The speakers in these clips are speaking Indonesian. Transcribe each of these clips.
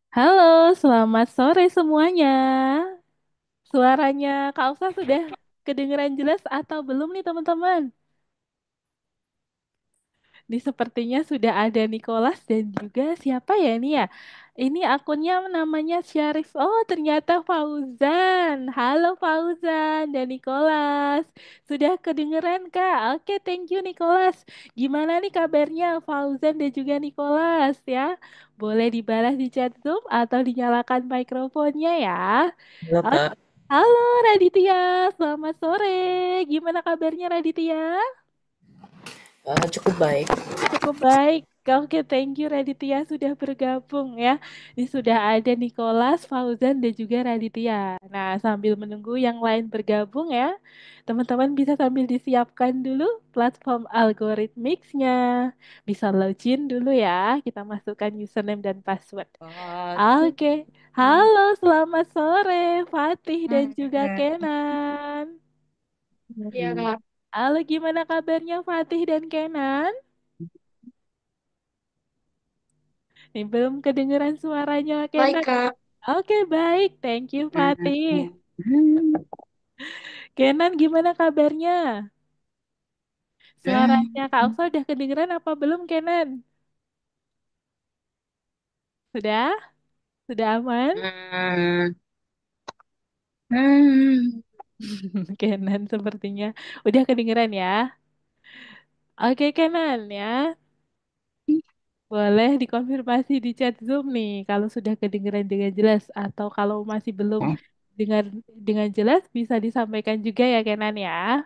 Halo, selamat sore semuanya. Suaranya Kak Usa sudah kedengeran jelas atau belum nih teman-teman? Ini sepertinya sudah ada Nicholas dan juga siapa ya ini ya? Ini akunnya namanya Syarif. Oh, ternyata Fauzan. Halo Fauzan dan Nicholas. Sudah kedengeran Kak? Oke, thank you Nicholas. Gimana nih kabarnya Fauzan dan juga Nicholas ya? Boleh dibalas di chat Zoom atau dinyalakan mikrofonnya ya. Halo Oke. Kak. Halo Raditya, selamat sore. Gimana kabarnya Raditya? Cukup baik. Cukup baik. Oke, thank you Raditya sudah bergabung ya. Ini sudah ada Nicholas, Fauzan, dan juga Raditya. Nah, sambil menunggu yang lain bergabung ya, teman-teman bisa sambil disiapkan dulu platform algoritmiknya. Bisa login dulu ya, kita masukkan username dan password. Satu. Oke, halo selamat sore Fatih dan juga Hmm. Kenan. Iya Kak. Halo, gimana kabarnya Fatih dan Kenan? Nih, belum kedengeran suaranya Baik Kenan. Kak. Oke, baik. Thank you, Fatih. Hmm. Kenan, gimana kabarnya? Suaranya Kak Hmm. Oksa udah kedengeran apa belum, Kenan? Sudah? Sudah aman? Hmm. Hmm. Kenan sepertinya udah kedengeran ya. Oke, Kenan ya. Boleh dikonfirmasi di chat Zoom nih kalau sudah kedengeran dengan jelas atau kalau masih belum dengar dengan jelas bisa disampaikan juga ya, Kenan ya.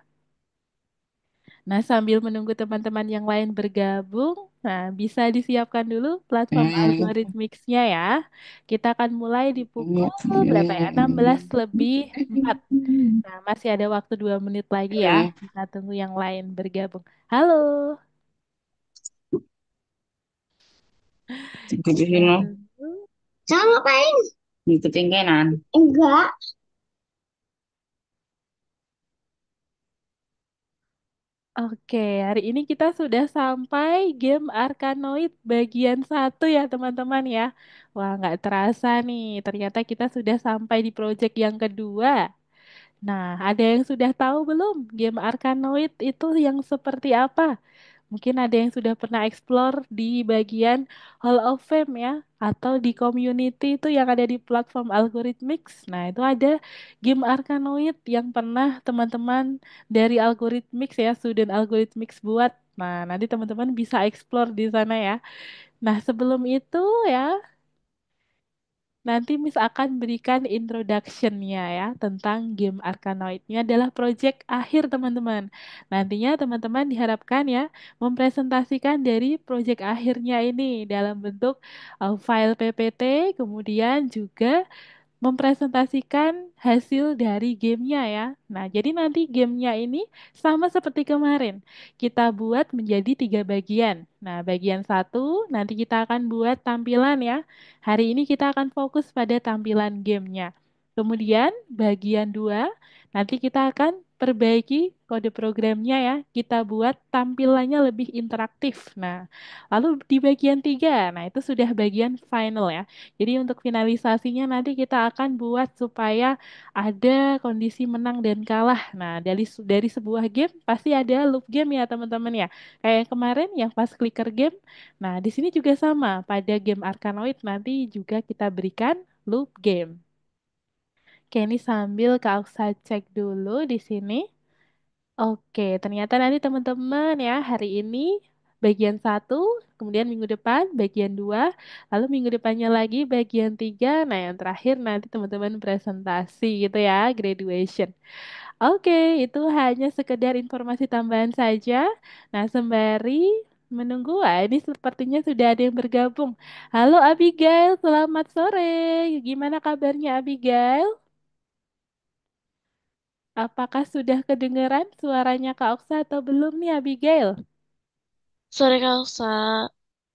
Nah, sambil menunggu teman-teman yang lain bergabung, nah bisa disiapkan dulu platform algoritmixnya ya. Kita akan mulai di pukul berapa ya? 16 lebih 4. Nah, masih ada waktu 2 menit lagi ya. Kita tunggu yang lain bergabung. Halo. Ikutin Kita lo. tunggu. Sama ngapain? Ngikutin Kenan. Enggak. Oke, hari ini kita sudah sampai game Arkanoid bagian satu ya teman-teman ya. Wah, nggak terasa nih. Ternyata kita sudah sampai di project yang kedua. Nah, ada yang sudah tahu belum game Arkanoid itu yang seperti apa? Mungkin ada yang sudah pernah explore di bagian Hall of Fame ya, atau di community itu yang ada di platform Algorithmics. Nah, itu ada game Arkanoid yang pernah teman-teman dari Algorithmics ya, student Algorithmics buat. Nah, nanti teman-teman bisa explore di sana ya. Nah, sebelum itu ya, nanti Miss akan berikan introduction-nya ya tentang game Arkanoid. Ini adalah project akhir teman-teman. Nantinya teman-teman diharapkan ya mempresentasikan dari project akhirnya ini dalam bentuk file PPT, kemudian juga mempresentasikan hasil dari gamenya ya. Nah, jadi nanti gamenya ini sama seperti kemarin. Kita buat menjadi 3 bagian. Nah, bagian satu nanti kita akan buat tampilan ya. Hari ini kita akan fokus pada tampilan gamenya. Kemudian bagian 2 nanti kita akan perbaiki kode programnya ya. Kita buat tampilannya lebih interaktif. Nah, lalu di bagian 3, nah itu sudah bagian final ya. Jadi untuk finalisasinya nanti kita akan buat supaya ada kondisi menang dan kalah. Nah, dari sebuah game pasti ada loop game ya teman-teman ya. Kayak yang kemarin yang pas clicker game. Nah, di sini juga sama. Pada game Arkanoid nanti juga kita berikan loop game. Oke, ini sambil Kak Aksa cek dulu di sini. Oke, ternyata nanti teman-teman ya hari ini bagian satu, kemudian minggu depan bagian 2, lalu minggu depannya lagi bagian 3. Nah, yang terakhir nanti teman-teman presentasi gitu ya, graduation. Oke, itu hanya sekedar informasi tambahan saja. Nah, sembari menunggu, ini sepertinya sudah ada yang bergabung. Halo Abigail, selamat sore. Gimana kabarnya Abigail? Apakah sudah kedengeran suaranya Kak Oksa atau belum nih Abigail? Sore Kalsa.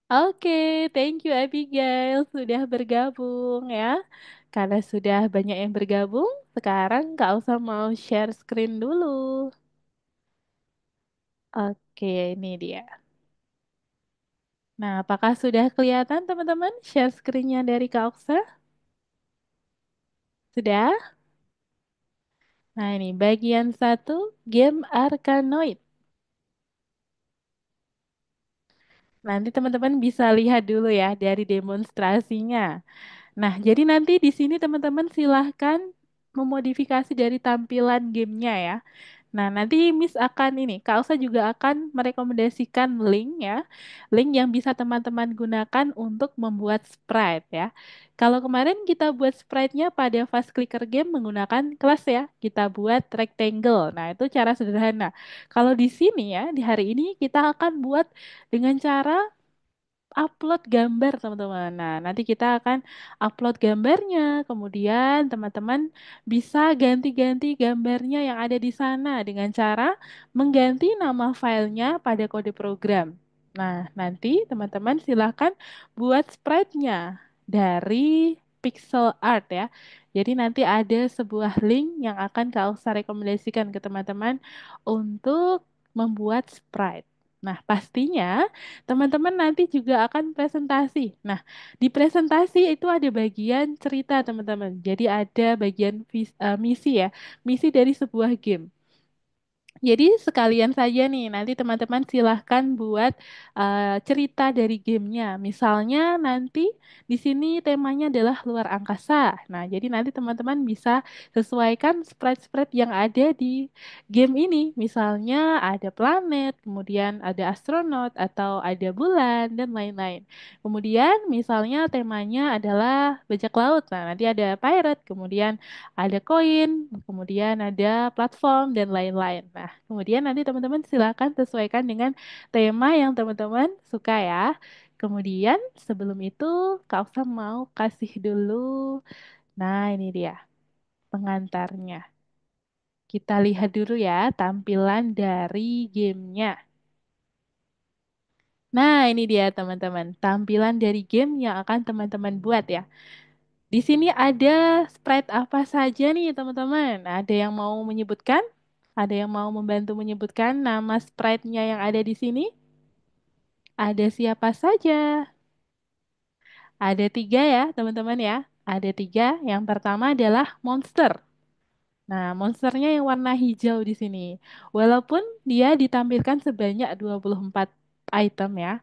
Oke, thank you Abigail sudah bergabung ya. Karena sudah banyak yang bergabung, sekarang Kak Oksa mau share screen dulu. Oke, ini dia. Nah, apakah sudah kelihatan teman-teman share screen-nya dari Kak Oksa? Sudah? Nah, ini bagian satu game Arkanoid. Nanti teman-teman bisa lihat dulu ya dari demonstrasinya. Nah, jadi nanti di sini teman-teman silahkan memodifikasi dari tampilan gamenya ya. Nah, nanti Miss akan ini, Kak Elsa juga akan merekomendasikan link ya, link yang bisa teman-teman gunakan untuk membuat sprite ya. Kalau kemarin kita buat sprite-nya pada fast clicker game menggunakan kelas ya, kita buat rectangle. Nah, itu cara sederhana. Kalau di sini ya, di hari ini kita akan buat dengan cara upload gambar teman-teman. Nah, nanti kita akan upload gambarnya, kemudian teman-teman bisa ganti-ganti gambarnya yang ada di sana dengan cara mengganti nama filenya pada kode program. Nah, nanti teman-teman silahkan buat sprite-nya dari pixel art ya. Jadi nanti ada sebuah link yang akan Kak Elsa rekomendasikan ke teman-teman untuk membuat sprite. Nah, pastinya teman-teman nanti juga akan presentasi. Nah, di presentasi itu ada bagian cerita, teman-teman. Jadi ada bagian misi ya, misi dari sebuah game. Jadi sekalian saja nih, nanti teman-teman silahkan buat cerita dari gamenya. Misalnya nanti di sini temanya adalah luar angkasa. Nah, jadi nanti teman-teman bisa sesuaikan sprite-sprite yang ada di game ini. Misalnya ada planet, kemudian ada astronot, atau ada bulan, dan lain-lain. Kemudian misalnya temanya adalah bajak laut. Nah, nanti ada pirate, kemudian ada koin, kemudian ada platform dan lain-lain. Nah, kemudian nanti teman-teman silakan sesuaikan dengan tema yang teman-teman suka ya. Kemudian sebelum itu Kak Oksa mau kasih dulu. Nah, ini dia pengantarnya. Kita lihat dulu ya tampilan dari gamenya. Nah, ini dia teman-teman, tampilan dari game yang akan teman-teman buat ya. Di sini ada sprite apa saja nih teman-teman? Ada yang mau menyebutkan? Ada yang mau membantu menyebutkan nama sprite-nya yang ada di sini? Ada siapa saja? Ada tiga ya teman-teman ya. Ada tiga. Yang pertama adalah monster. Nah, monsternya yang warna hijau di sini. Walaupun dia ditampilkan sebanyak 24 item ya.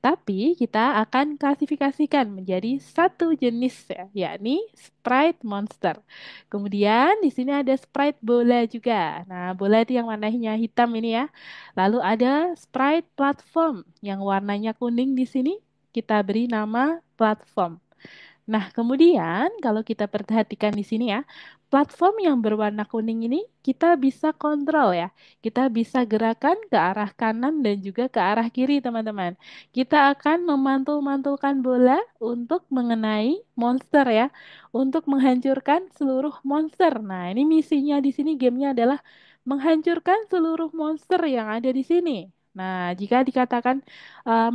Tapi kita akan klasifikasikan menjadi satu jenis ya, yakni Sprite Monster. Kemudian di sini ada Sprite bola juga. Nah, bola itu yang warnanya hitam ini ya. Lalu ada Sprite Platform yang warnanya kuning di sini. Kita beri nama Platform. Nah, kemudian kalau kita perhatikan di sini ya, platform yang berwarna kuning ini kita bisa kontrol ya. Kita bisa gerakan ke arah kanan dan juga ke arah kiri, teman-teman. Kita akan memantul-mantulkan bola untuk mengenai monster ya, untuk menghancurkan seluruh monster. Nah, ini misinya di sini gamenya adalah menghancurkan seluruh monster yang ada di sini. Nah, jika dikatakan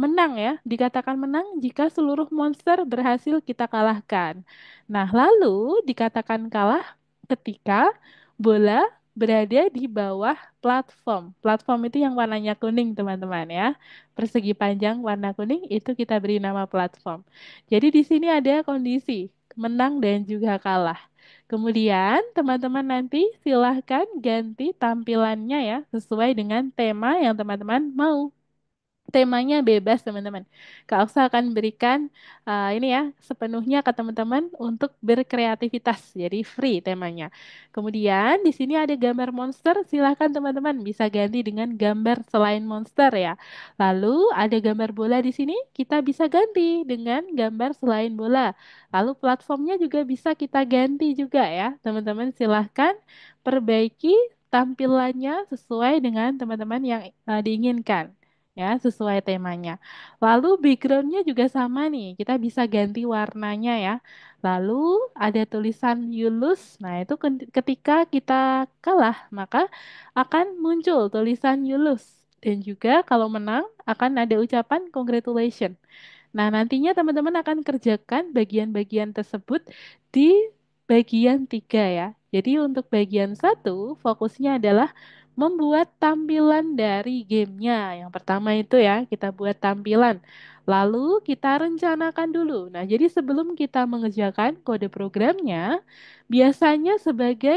menang ya, dikatakan menang jika seluruh monster berhasil kita kalahkan. Nah, lalu dikatakan kalah ketika bola berada di bawah platform. Platform itu yang warnanya kuning, teman-teman ya. Persegi panjang warna kuning itu kita beri nama platform. Jadi di sini ada kondisi menang dan juga kalah. Kemudian teman-teman nanti silahkan ganti tampilannya ya sesuai dengan tema yang teman-teman mau. Temanya bebas teman-teman. Kak Oksa akan berikan ini ya sepenuhnya ke teman-teman untuk berkreativitas. Jadi free temanya. Kemudian di sini ada gambar monster. Silahkan teman-teman bisa ganti dengan gambar selain monster ya. Lalu ada gambar bola di sini. Kita bisa ganti dengan gambar selain bola. Lalu platformnya juga bisa kita ganti juga ya. Teman-teman silahkan perbaiki tampilannya sesuai dengan teman-teman yang diinginkan ya sesuai temanya. Lalu backgroundnya juga sama nih, kita bisa ganti warnanya ya. Lalu ada tulisan you lose. Nah itu ketika kita kalah maka akan muncul tulisan you lose. Dan juga kalau menang akan ada ucapan congratulations. Nah, nantinya teman-teman akan kerjakan bagian-bagian tersebut di bagian tiga ya. Jadi untuk bagian satu fokusnya adalah membuat tampilan dari gamenya. Yang pertama itu ya, kita buat tampilan. Lalu kita rencanakan dulu. Nah, jadi sebelum kita mengerjakan kode programnya, biasanya sebagai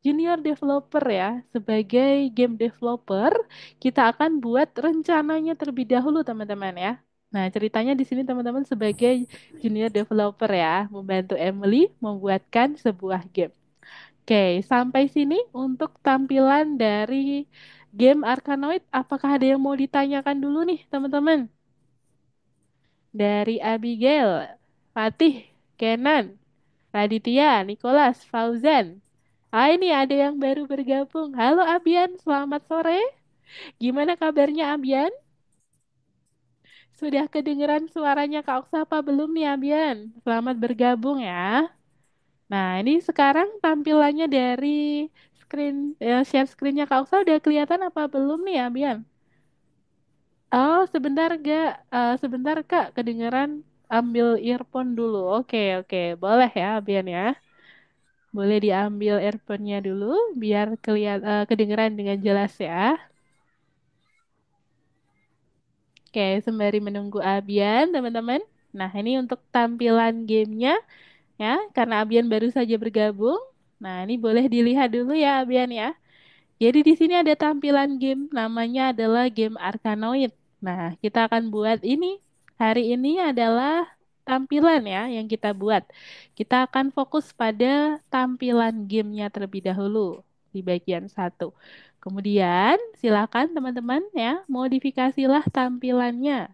junior developer ya, sebagai game developer, kita akan buat rencananya terlebih dahulu, teman-teman ya. Nah, ceritanya di sini teman-teman sebagai junior developer ya, membantu Emily membuatkan sebuah game. Oke, sampai sini untuk tampilan dari game Arkanoid. Apakah ada yang mau ditanyakan dulu nih, teman-teman? Dari Abigail, Fatih, Kenan, Raditya, Nicholas, Fauzan. Ah, ini ada yang baru bergabung. Halo Abian, selamat sore. Gimana kabarnya Abian? Sudah kedengeran suaranya Kak Oksa apa belum nih Abian? Selamat bergabung ya. Nah, ini sekarang tampilannya dari share screen-nya Kak Oksa udah kelihatan apa belum nih Abian? Oh, sebentar gak? Sebentar Kak, kedengeran ambil earphone dulu. Oke, oke. Boleh ya Abian ya. Boleh diambil earphone-nya dulu biar kedengeran dengan jelas ya. Oke, sembari menunggu Abian, teman-teman. Nah, ini untuk tampilan gamenya ya, karena Abian baru saja bergabung. Nah, ini boleh dilihat dulu ya Abian ya. Jadi di sini ada tampilan game, namanya adalah game Arkanoid. Nah, kita akan buat ini. Hari ini adalah tampilan ya yang kita buat. Kita akan fokus pada tampilan gamenya terlebih dahulu di bagian satu. Kemudian silakan teman-teman ya, modifikasilah tampilannya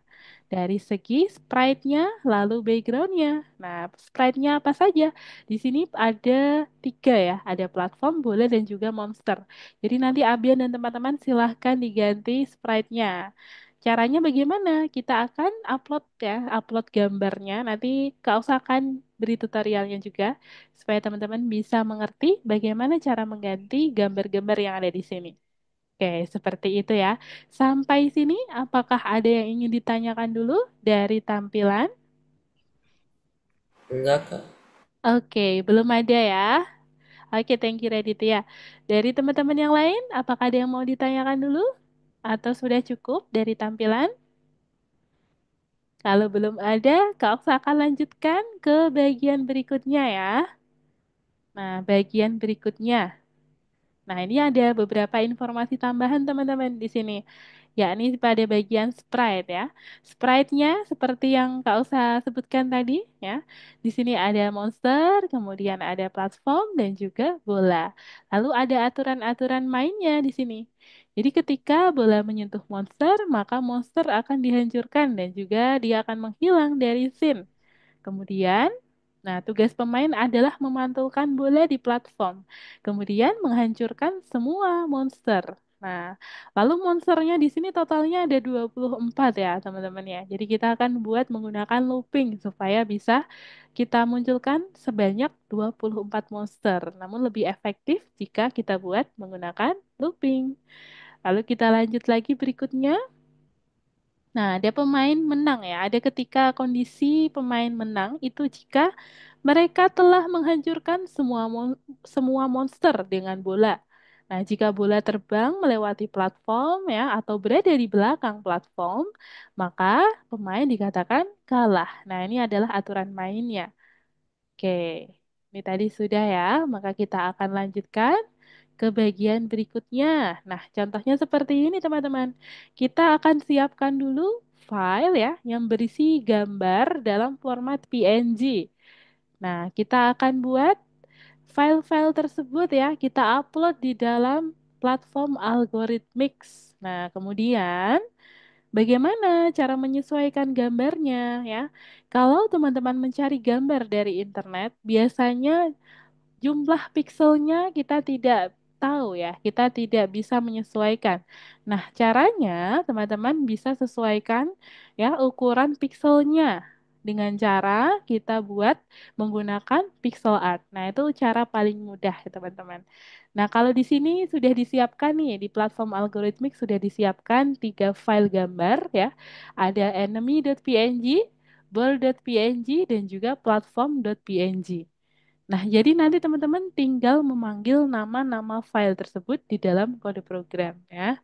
dari segi sprite-nya lalu background-nya. Nah, sprite-nya apa saja? Di sini ada tiga ya, ada platform, bola, dan juga monster. Jadi nanti Abian dan teman-teman silahkan diganti sprite-nya. Caranya bagaimana? Kita akan upload ya, upload gambarnya. Nanti Kak Usa akan beri tutorialnya juga supaya teman-teman bisa mengerti bagaimana cara mengganti gambar-gambar yang ada di sini. Oke, seperti itu ya. Sampai sini, apakah ada yang ingin ditanyakan dulu dari tampilan? Enggak, Kak. Oke, belum ada ya. Oke, thank you Raditya. Dari teman-teman yang lain, apakah ada yang mau ditanyakan dulu? Atau sudah cukup dari tampilan? Kalau belum ada, Kak Oksa akan lanjutkan ke bagian berikutnya ya. Nah, bagian berikutnya. Nah, ini ada beberapa informasi tambahan teman-teman di sini, yakni pada bagian sprite ya. Sprite-nya seperti yang Kak Usa sebutkan tadi ya. Di sini ada monster, kemudian ada platform dan juga bola. Lalu ada aturan-aturan mainnya di sini. Jadi ketika bola menyentuh monster, maka monster akan dihancurkan dan juga dia akan menghilang dari scene. Kemudian, nah tugas pemain adalah memantulkan bola di platform, kemudian menghancurkan semua monster. Nah, lalu monsternya di sini totalnya ada 24 ya, teman-teman ya. Jadi kita akan buat menggunakan looping supaya bisa kita munculkan sebanyak 24 monster. Namun lebih efektif jika kita buat menggunakan looping. Lalu kita lanjut lagi berikutnya. Nah, ada pemain menang ya. Ada ketika kondisi pemain menang itu jika mereka telah menghancurkan semua monster dengan bola. Nah, jika bola terbang melewati platform ya atau berada di belakang platform, maka pemain dikatakan kalah. Nah, ini adalah aturan mainnya. Oke, ini tadi sudah ya, maka kita akan lanjutkan ke bagian berikutnya. Nah, contohnya seperti ini teman-teman. Kita akan siapkan dulu file ya yang berisi gambar dalam format PNG. Nah, kita akan buat file-file tersebut ya, kita upload di dalam platform Algorithmix. Nah, kemudian bagaimana cara menyesuaikan gambarnya ya? Kalau teman-teman mencari gambar dari internet, biasanya jumlah pikselnya kita tidak tahu ya, kita tidak bisa menyesuaikan. Nah, caranya teman-teman bisa sesuaikan ya ukuran pikselnya dengan cara kita buat menggunakan pixel art. Nah, itu cara paling mudah ya teman-teman. Nah, kalau di sini sudah disiapkan nih di platform algoritmik sudah disiapkan tiga file gambar ya. Ada enemy.png, bird.png, dan juga platform.png. Nah, jadi nanti teman-teman tinggal memanggil nama-nama file tersebut di dalam kode program ya.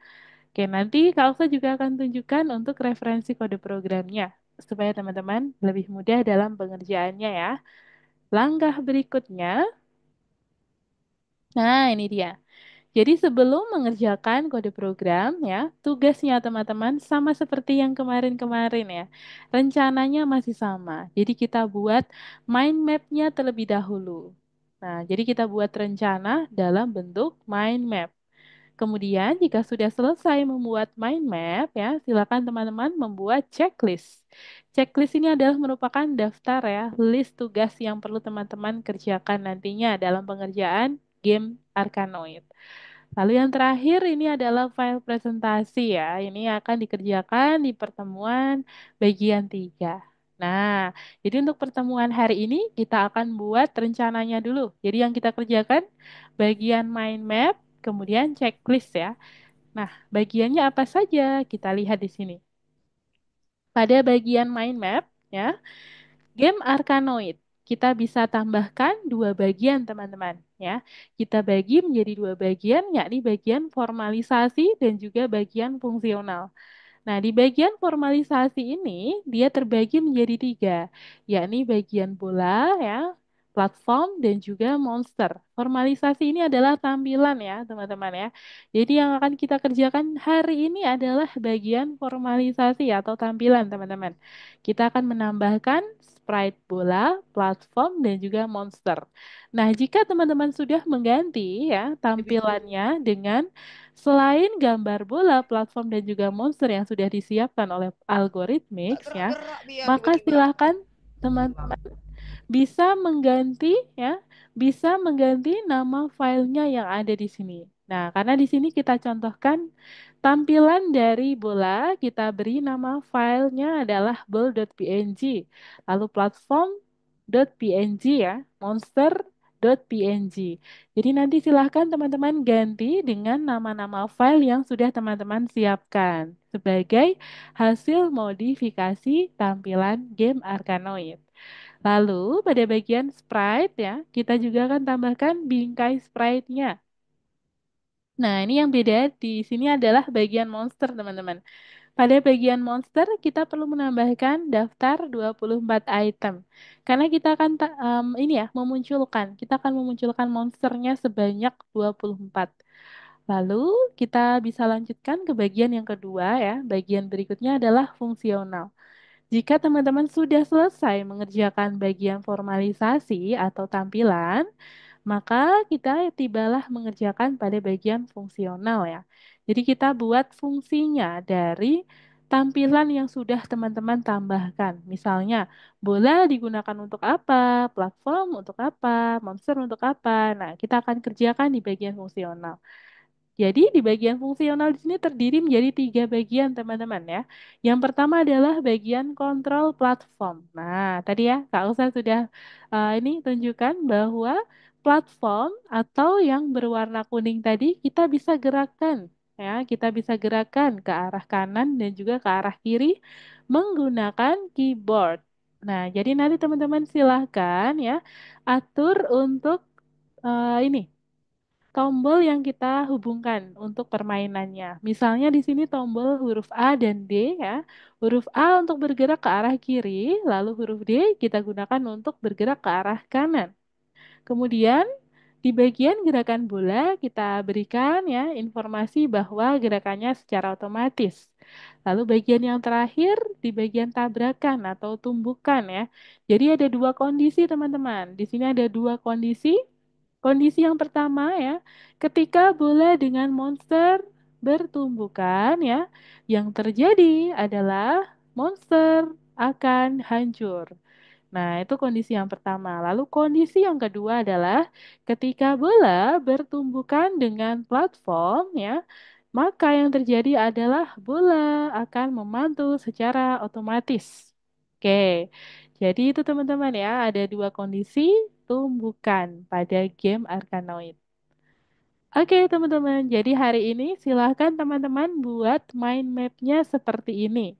Oke, nanti Kak Oksa juga akan tunjukkan untuk referensi kode programnya supaya teman-teman lebih mudah dalam pengerjaannya ya. Langkah berikutnya, nah ini dia. Jadi sebelum mengerjakan kode program ya, tugasnya teman-teman sama seperti yang kemarin-kemarin ya. Rencananya masih sama. Jadi kita buat mind map-nya terlebih dahulu. Nah, jadi kita buat rencana dalam bentuk mind map. Kemudian, jika sudah selesai membuat mind map, ya, silakan teman-teman membuat checklist. Checklist ini adalah merupakan daftar ya, list tugas yang perlu teman-teman kerjakan nantinya dalam pengerjaan game Arkanoid. Lalu yang terakhir ini adalah file presentasi ya. Ini akan dikerjakan di pertemuan bagian 3. Nah, jadi untuk pertemuan hari ini kita akan buat rencananya dulu. Jadi yang kita kerjakan bagian mind map, kemudian checklist ya. Nah, bagiannya apa saja? Kita lihat di sini. Pada bagian mind map ya, game Arkanoid. Kita bisa tambahkan dua bagian, teman-teman. Ya, kita bagi menjadi dua bagian, yakni bagian formalisasi dan juga bagian fungsional. Nah, di bagian formalisasi ini dia terbagi menjadi tiga, yakni bagian bola, ya, platform, dan juga monster. Formalisasi ini adalah tampilan ya, teman-teman ya. Jadi yang akan kita kerjakan hari ini adalah bagian formalisasi atau tampilan, teman-teman. Kita akan menambahkan sprite bola, platform, dan juga monster. Nah, jika teman-teman sudah mengganti ya tampilannya dengan selain gambar bola, platform, dan juga monster yang sudah disiapkan oleh Nggak Algorithmix ya, gerak-gerak dia maka tiba-tiba. silakan teman-teman bisa mengganti ya, bisa mengganti nama filenya yang ada di sini. Nah, karena di sini kita contohkan tampilan dari bola, kita beri nama filenya adalah ball.png, lalu platform.png ya, monster.png. Jadi nanti silahkan teman-teman ganti dengan nama-nama file yang sudah teman-teman siapkan sebagai hasil modifikasi tampilan game Arkanoid. Lalu pada bagian sprite ya, kita juga akan tambahkan bingkai sprite-nya. Nah, ini yang beda di sini adalah bagian monster, teman-teman. Pada bagian monster, kita perlu menambahkan daftar 24 item. Karena kita akan ini ya, kita akan memunculkan monsternya sebanyak 24. Lalu kita bisa lanjutkan ke bagian yang kedua ya. Bagian berikutnya adalah fungsional. Jika teman-teman sudah selesai mengerjakan bagian formalisasi atau tampilan, maka kita tibalah mengerjakan pada bagian fungsional ya. Jadi kita buat fungsinya dari tampilan yang sudah teman-teman tambahkan. Misalnya, bola digunakan untuk apa, platform untuk apa, monster untuk apa. Nah, kita akan kerjakan di bagian fungsional. Jadi di bagian fungsional di sini terdiri menjadi tiga bagian teman-teman ya. Yang pertama adalah bagian kontrol platform. Nah tadi ya Kak Usa sudah ini tunjukkan bahwa platform atau yang berwarna kuning tadi kita bisa gerakan ya. Kita bisa gerakan ke arah kanan dan juga ke arah kiri menggunakan keyboard. Nah jadi nanti teman-teman silahkan ya atur untuk ini tombol yang kita hubungkan untuk permainannya. Misalnya di sini tombol huruf A dan D ya. Huruf A untuk bergerak ke arah kiri, lalu huruf D kita gunakan untuk bergerak ke arah kanan. Kemudian di bagian gerakan bola kita berikan ya informasi bahwa gerakannya secara otomatis. Lalu bagian yang terakhir di bagian tabrakan atau tumbukan ya. Jadi ada dua kondisi teman-teman. Di sini ada dua kondisi. Kondisi yang pertama ya, ketika bola dengan monster bertumbukan ya, yang terjadi adalah monster akan hancur. Nah, itu kondisi yang pertama. Lalu kondisi yang kedua adalah ketika bola bertumbukan dengan platform ya, maka yang terjadi adalah bola akan memantul secara otomatis. Oke. Jadi itu teman-teman ya, ada dua kondisi tumbukan pada game Arkanoid. Oke teman-teman, jadi hari ini silahkan teman-teman buat mind map-nya seperti ini.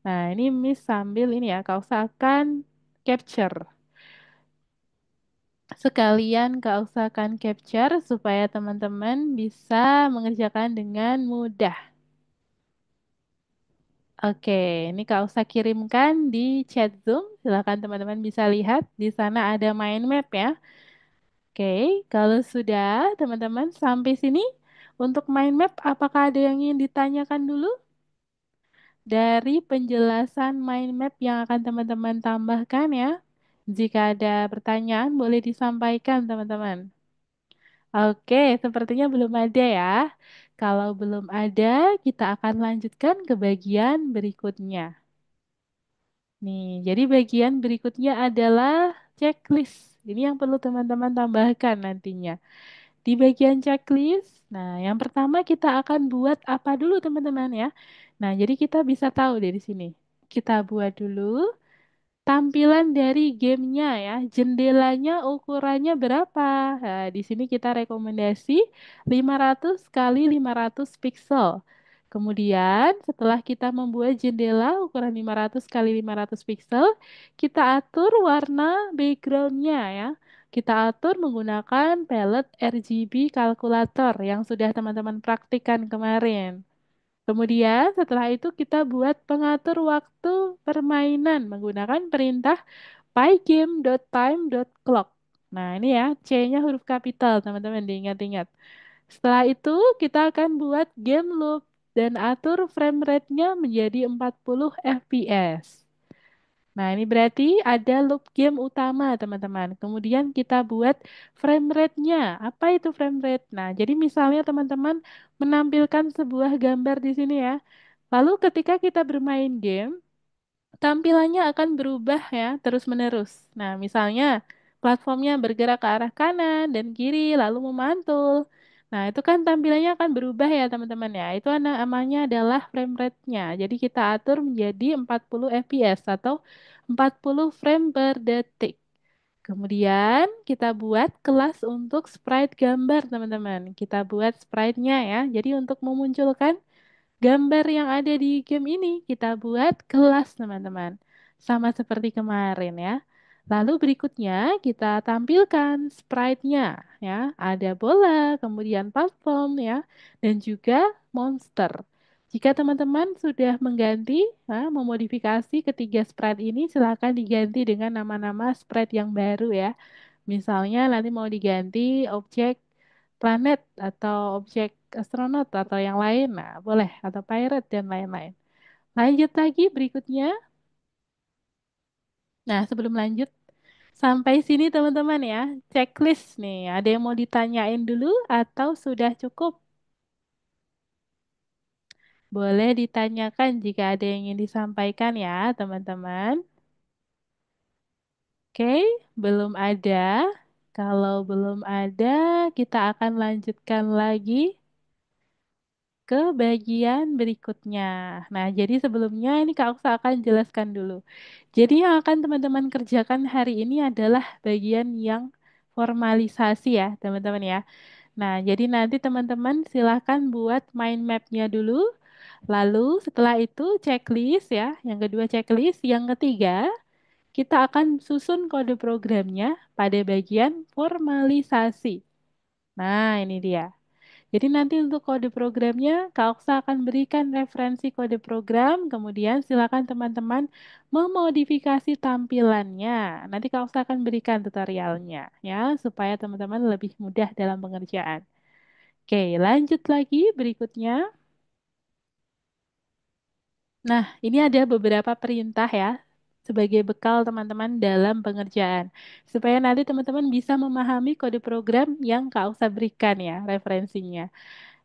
Nah, ini Miss sambil ini ya, kau akan capture. Sekalian Kak usahakan capture supaya teman-teman bisa mengerjakan dengan mudah. Oke, ini Kak Usa kirimkan di chat Zoom. Silakan teman-teman bisa lihat di sana ada mind map ya. Oke, kalau sudah teman-teman sampai sini untuk mind map apakah ada yang ingin ditanyakan dulu dari penjelasan mind map yang akan teman-teman tambahkan ya? Jika ada pertanyaan boleh disampaikan teman-teman. Oke, sepertinya belum ada ya. Kalau belum ada, kita akan lanjutkan ke bagian berikutnya. Nih, jadi bagian berikutnya adalah checklist. Ini yang perlu teman-teman tambahkan nantinya. Di bagian checklist, nah yang pertama kita akan buat apa dulu teman-teman ya. Nah, jadi kita bisa tahu dari sini. Kita buat dulu tampilan dari gamenya ya, jendelanya ukurannya berapa? Nah, di sini kita rekomendasi 500 kali 500 pixel. Kemudian setelah kita membuat jendela ukuran 500 kali 500 pixel, kita atur warna backgroundnya ya. Kita atur menggunakan palette RGB kalkulator yang sudah teman-teman praktikkan kemarin. Kemudian setelah itu kita buat pengatur waktu permainan menggunakan perintah pygame.time.clock. Nah, ini ya, C-nya huruf kapital, teman-teman diingat-ingat. Setelah itu kita akan buat game loop dan atur frame rate-nya menjadi 40 fps. Nah, ini berarti ada loop game utama, teman-teman. Kemudian kita buat frame rate-nya. Apa itu frame rate? Nah, jadi misalnya teman-teman menampilkan sebuah gambar di sini ya. Lalu ketika kita bermain game, tampilannya akan berubah ya, terus-menerus. Nah, misalnya platformnya bergerak ke arah kanan dan kiri, lalu memantul. Nah, itu kan tampilannya akan berubah ya, teman-teman ya. Itu namanya adalah frame rate-nya. Jadi kita atur menjadi 40 fps atau 40 frame per detik. Kemudian kita buat kelas untuk sprite gambar, teman-teman. Kita buat sprite-nya ya. Jadi untuk memunculkan gambar yang ada di game ini kita buat kelas teman-teman. Sama seperti kemarin ya. Lalu berikutnya kita tampilkan sprite-nya ya. Ada bola, kemudian platform ya, dan juga monster. Jika teman-teman sudah mengganti, memodifikasi ketiga sprite ini, silakan diganti dengan nama-nama sprite yang baru ya. Misalnya nanti mau diganti objek planet atau objek astronot atau yang lain, nah boleh atau pirate dan lain-lain. Lanjut lagi berikutnya. Nah, sebelum lanjut sampai sini teman-teman ya, checklist nih. Ada yang mau ditanyain dulu atau sudah cukup? Boleh ditanyakan jika ada yang ingin disampaikan ya, teman-teman. Oke, belum ada. Kalau belum ada, kita akan lanjutkan lagi ke bagian berikutnya. Nah, jadi sebelumnya ini Kak Oksa akan jelaskan dulu. Jadi yang akan teman-teman kerjakan hari ini adalah bagian yang formalisasi ya, teman-teman ya. Nah, jadi nanti teman-teman silahkan buat mind map-nya dulu. Lalu setelah itu checklist ya. Yang kedua checklist. Yang ketiga, kita akan susun kode programnya pada bagian formalisasi. Nah, ini dia. Jadi nanti untuk kode programnya, Kak Oksa akan berikan referensi kode program, kemudian silakan teman-teman memodifikasi tampilannya. Nanti Kak Oksa akan berikan tutorialnya ya, supaya teman-teman lebih mudah dalam pengerjaan. Oke, lanjut lagi berikutnya. Nah, ini ada beberapa perintah ya, sebagai bekal teman-teman dalam pengerjaan. Supaya nanti teman-teman bisa memahami kode program yang Kak Oksa berikan ya, referensinya.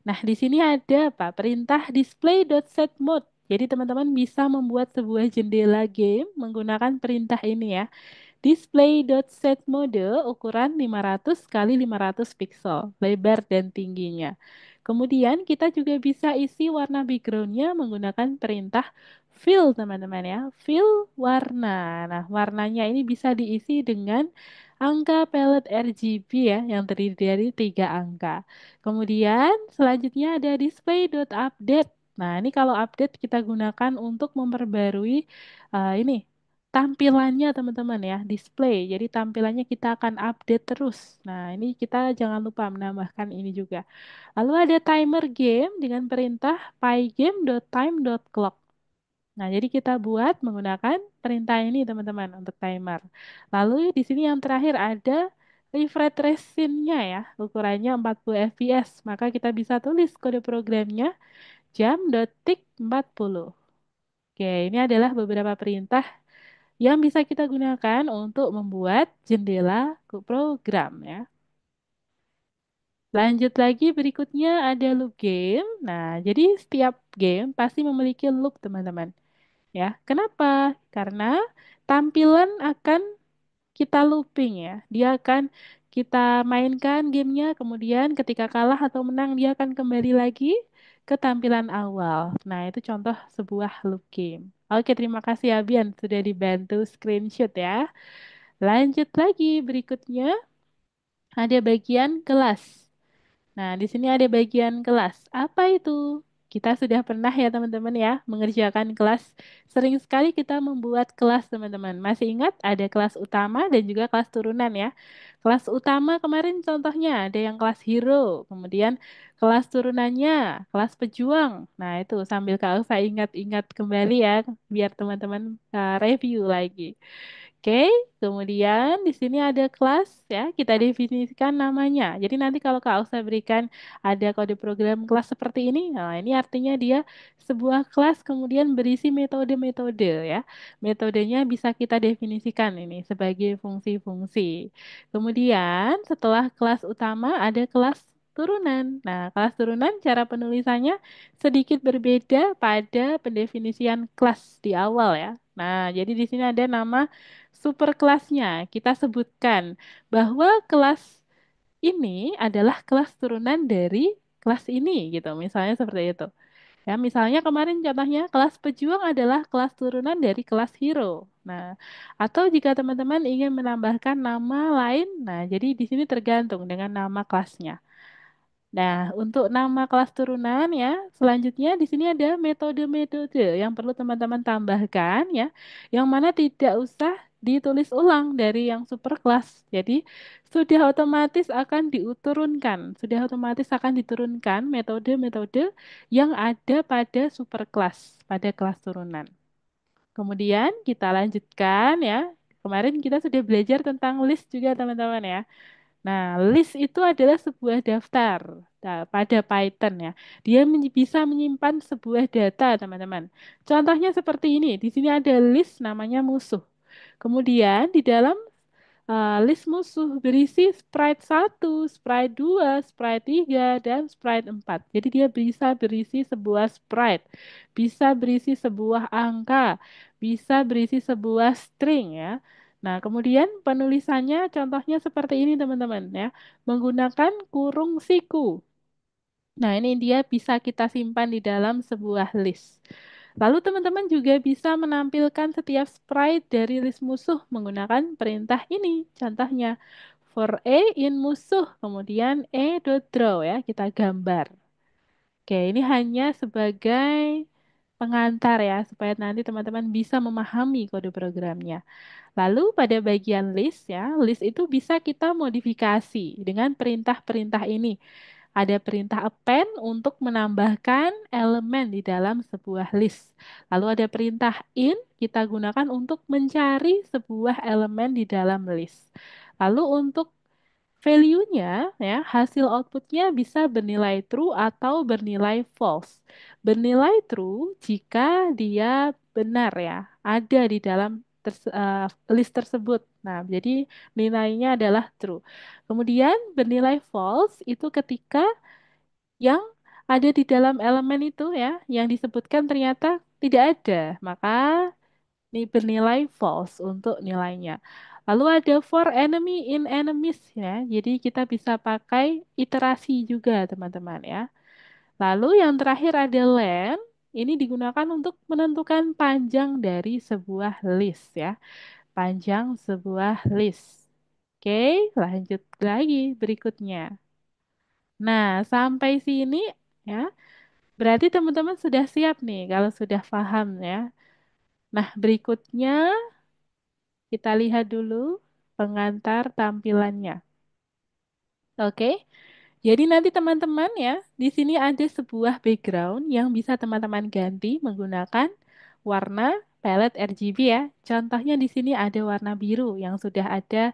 Nah, di sini ada apa? Perintah display.setMode. Jadi teman-teman bisa membuat sebuah jendela game menggunakan perintah ini ya. Display.setMode ukuran 500 kali 500 pixel, lebar dan tingginya. Kemudian kita juga bisa isi warna backgroundnya menggunakan perintah fill teman-teman ya. Fill warna. Nah, warnanya ini bisa diisi dengan angka palette RGB ya, yang terdiri dari 3 angka. Kemudian selanjutnya ada display.update. Nah, ini kalau update kita gunakan untuk memperbarui ini. tampilannya teman-teman ya, display. Jadi tampilannya kita akan update terus. Nah, ini kita jangan lupa menambahkan ini juga. Lalu ada timer game dengan perintah pygame.time.clock. Nah, jadi kita buat menggunakan perintah ini teman-teman untuk timer. Lalu di sini yang terakhir ada refresh rate-nya ya, ukurannya 40 fps. Maka kita bisa tulis kode programnya jam, detik, 40. Oke, ini adalah beberapa perintah yang bisa kita gunakan untuk membuat jendela program ya. Lanjut lagi berikutnya ada loop game. Nah, jadi setiap game pasti memiliki loop teman-teman. Ya, kenapa? Karena tampilan akan kita looping ya. Dia akan kita mainkan gamenya, kemudian ketika kalah atau menang dia akan kembali lagi ke tampilan awal. Nah, itu contoh sebuah loop game. Oke, terima kasih Abian sudah dibantu screenshot ya. Lanjut lagi berikutnya ada bagian kelas. Nah, di sini ada bagian kelas. Apa itu? Kita sudah pernah ya teman-teman ya mengerjakan kelas. Sering sekali kita membuat kelas teman-teman. Masih ingat ada kelas utama dan juga kelas turunan ya. Kelas utama kemarin contohnya ada yang kelas hero, kemudian kelas turunannya, kelas pejuang. Nah, itu sambil kalau saya ingat-ingat kembali ya biar teman-teman review lagi. Oke, kemudian di sini ada kelas ya, kita definisikan namanya. Jadi nanti kalau Kak Ausa berikan ada kode program kelas seperti ini, nah ini artinya dia sebuah kelas kemudian berisi metode-metode ya. Metodenya bisa kita definisikan ini sebagai fungsi-fungsi. Kemudian setelah kelas utama ada kelas turunan. Nah, kelas turunan cara penulisannya sedikit berbeda pada pendefinisian kelas di awal ya. Nah, jadi di sini ada nama super kelasnya. Kita sebutkan bahwa kelas ini adalah kelas turunan dari kelas ini gitu. Misalnya seperti itu. Ya, misalnya kemarin contohnya kelas pejuang adalah kelas turunan dari kelas hero. Nah, atau jika teman-teman ingin menambahkan nama lain, nah jadi di sini tergantung dengan nama kelasnya. Nah, untuk nama kelas turunan ya, selanjutnya di sini ada metode-metode yang perlu teman-teman tambahkan ya, yang mana tidak usah ditulis ulang dari yang super kelas. Jadi, sudah otomatis akan diturunkan, sudah otomatis akan diturunkan metode-metode yang ada pada super kelas, pada kelas turunan. Kemudian kita lanjutkan ya. Kemarin kita sudah belajar tentang list juga teman-teman ya. Nah, list itu adalah sebuah daftar pada Python ya. Dia bisa menyimpan sebuah data, teman-teman. Contohnya seperti ini. Di sini ada list namanya musuh. Kemudian di dalam list musuh berisi sprite 1, sprite 2, sprite 3, dan sprite 4. Jadi dia bisa berisi sebuah sprite, bisa berisi sebuah angka, bisa berisi sebuah string ya. Nah, kemudian penulisannya contohnya seperti ini teman-teman ya, menggunakan kurung siku. Nah, ini dia bisa kita simpan di dalam sebuah list. Lalu teman-teman juga bisa menampilkan setiap sprite dari list musuh menggunakan perintah ini. Contohnya, for A in musuh, kemudian E.draw ya, kita gambar. Oke, ini hanya sebagai pengantar ya, supaya nanti teman-teman bisa memahami kode programnya. Lalu pada bagian list ya, list itu bisa kita modifikasi dengan perintah-perintah ini. Ada perintah append untuk menambahkan elemen di dalam sebuah list. Lalu ada perintah in kita gunakan untuk mencari sebuah elemen di dalam list. Lalu untuk value-nya ya, hasil outputnya bisa bernilai true atau bernilai false. Bernilai true jika dia benar ya, ada di dalam list tersebut. Nah, jadi nilainya adalah true. Kemudian bernilai false itu ketika yang ada di dalam elemen itu ya, yang disebutkan ternyata tidak ada, maka ini bernilai false untuk nilainya. Lalu ada for enemy in enemies ya, jadi kita bisa pakai iterasi juga teman-teman ya. Lalu yang terakhir ada len, ini digunakan untuk menentukan panjang dari sebuah list ya, panjang sebuah list. Oke, lanjut lagi berikutnya. Nah, sampai sini ya. Berarti teman-teman sudah siap nih kalau sudah paham ya. Nah, berikutnya Kita lihat dulu pengantar tampilannya. Oke. Jadi nanti teman-teman ya, di sini ada sebuah background yang bisa teman-teman ganti menggunakan warna palette RGB ya. Contohnya di sini ada warna biru yang sudah ada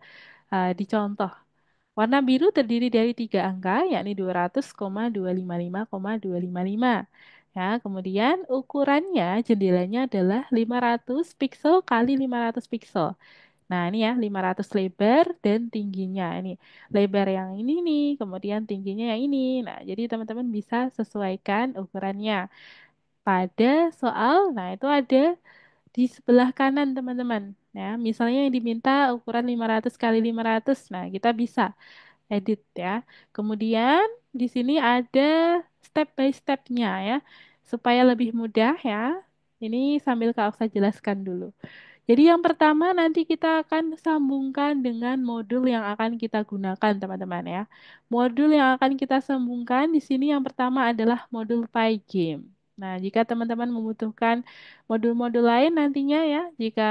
dicontoh. Warna biru terdiri dari tiga angka, yakni 200,255,255. Ya, kemudian ukurannya jendelanya adalah 500 piksel kali 500 piksel. Nah, ini ya 500 lebar dan tingginya ini. Lebar yang ini nih, kemudian tingginya yang ini. Nah, jadi teman-teman bisa sesuaikan ukurannya. Pada soal, nah itu ada di sebelah kanan teman-teman. Ya, misalnya yang diminta ukuran 500 kali 500. Nah, kita bisa edit ya. Kemudian di sini ada step by stepnya ya. Supaya lebih mudah ya. Ini sambil Kak Oksa jelaskan dulu. Jadi yang pertama nanti kita akan sambungkan dengan modul yang akan kita gunakan teman-teman ya. Modul yang akan kita sambungkan di sini yang pertama adalah modul Pygame. Nah, jika teman-teman membutuhkan modul-modul lain nantinya ya, jika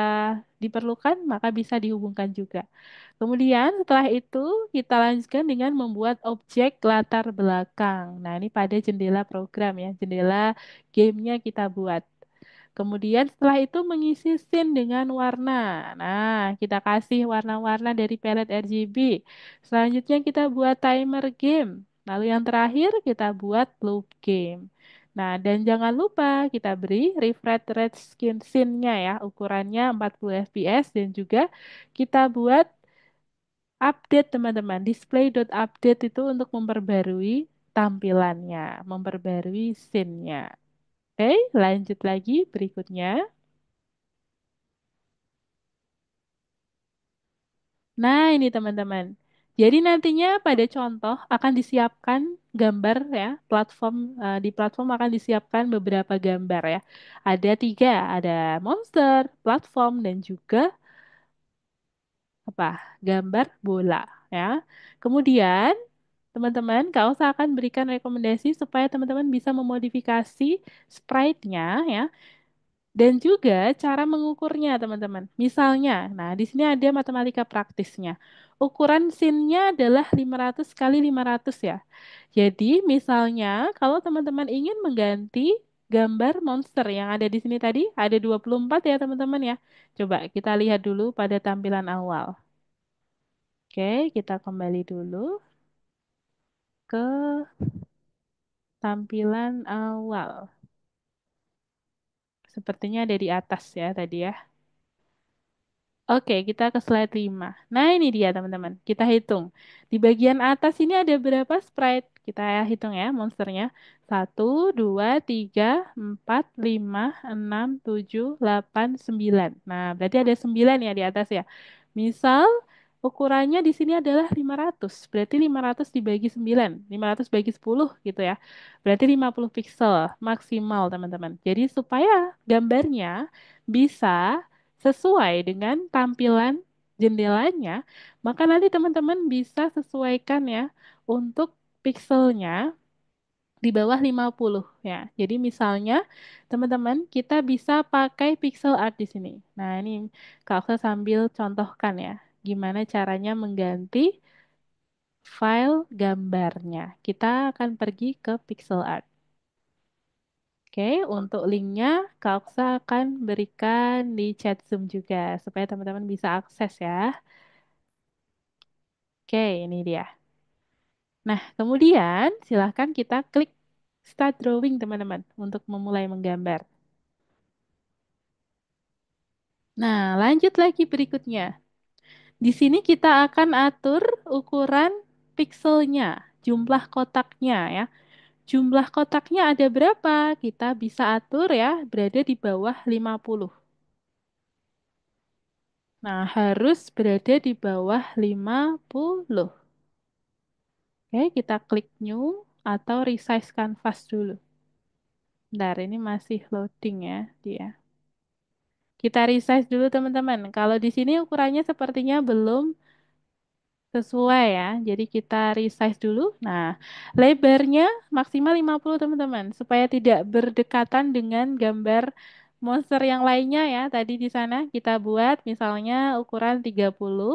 diperlukan maka bisa dihubungkan juga. Kemudian setelah itu kita lanjutkan dengan membuat objek latar belakang. Nah, ini pada jendela program ya, jendela gamenya kita buat. Kemudian setelah itu mengisi scene dengan warna. Nah, kita kasih warna-warna dari palette RGB. Selanjutnya kita buat timer game. Lalu yang terakhir kita buat loop game. Nah, dan jangan lupa kita beri refresh rate skin scene-nya ya, ukurannya 40 fps dan juga kita buat update teman-teman. Display.update itu untuk memperbarui tampilannya, memperbarui scene-nya. Oke, lanjut lagi berikutnya. Nah, ini teman-teman. Jadi nantinya pada contoh akan disiapkan gambar ya, di platform akan disiapkan beberapa gambar ya. Ada tiga, ada monster, platform dan juga apa? Gambar bola ya. Kemudian teman-teman, Kak Osa akan berikan rekomendasi supaya teman-teman bisa memodifikasi sprite-nya ya. Dan juga cara mengukurnya, teman-teman. Misalnya, nah di sini ada matematika praktisnya. Ukuran scene-nya adalah 500 kali 500 ya. Jadi, misalnya kalau teman-teman ingin mengganti gambar monster yang ada di sini tadi, ada 24 ya, teman-teman ya. Coba kita lihat dulu pada tampilan awal. Oke, kita kembali dulu ke tampilan awal. Sepertinya ada di atas ya tadi ya. Oke, kita ke slide 5. Nah, ini dia teman-teman. Kita hitung. Di bagian atas ini ada berapa sprite? Kita hitung ya monsternya. 1, 2, 3, 4, 5, 6, 7, 8, 9. Nah, berarti ada 9 ya di atas ya. Misal ukurannya di sini adalah 500. Berarti 500 dibagi 9. 500 bagi 10 gitu ya. Berarti 50 pixel maksimal teman-teman. Jadi supaya gambarnya bisa sesuai dengan tampilan jendelanya, maka nanti teman-teman bisa sesuaikan ya untuk pixelnya di bawah 50 ya. Jadi misalnya teman-teman kita bisa pakai pixel art di sini. Nah, ini Kak Oksa sambil contohkan ya gimana caranya mengganti file gambarnya. Kita akan pergi ke pixel art. Oke, untuk linknya Kak Oksa akan berikan di chat Zoom juga supaya teman-teman bisa akses ya. Oke, ini dia. Nah, kemudian silahkan kita klik Start Drawing teman-teman untuk memulai menggambar. Nah, lanjut lagi berikutnya. Di sini kita akan atur ukuran pixelnya, jumlah kotaknya ya. Jumlah kotaknya ada berapa? Kita bisa atur ya, berada di bawah 50. Nah, harus berada di bawah 50. Oke, kita klik New atau Resize Canvas dulu. Bentar, ini masih loading ya dia. Kita resize dulu teman-teman. Kalau di sini ukurannya sepertinya belum sesuai ya. Jadi kita resize dulu. Nah, lebarnya maksimal 50 teman-teman. Supaya tidak berdekatan dengan gambar monster yang lainnya ya. Tadi di sana kita buat misalnya ukuran 30,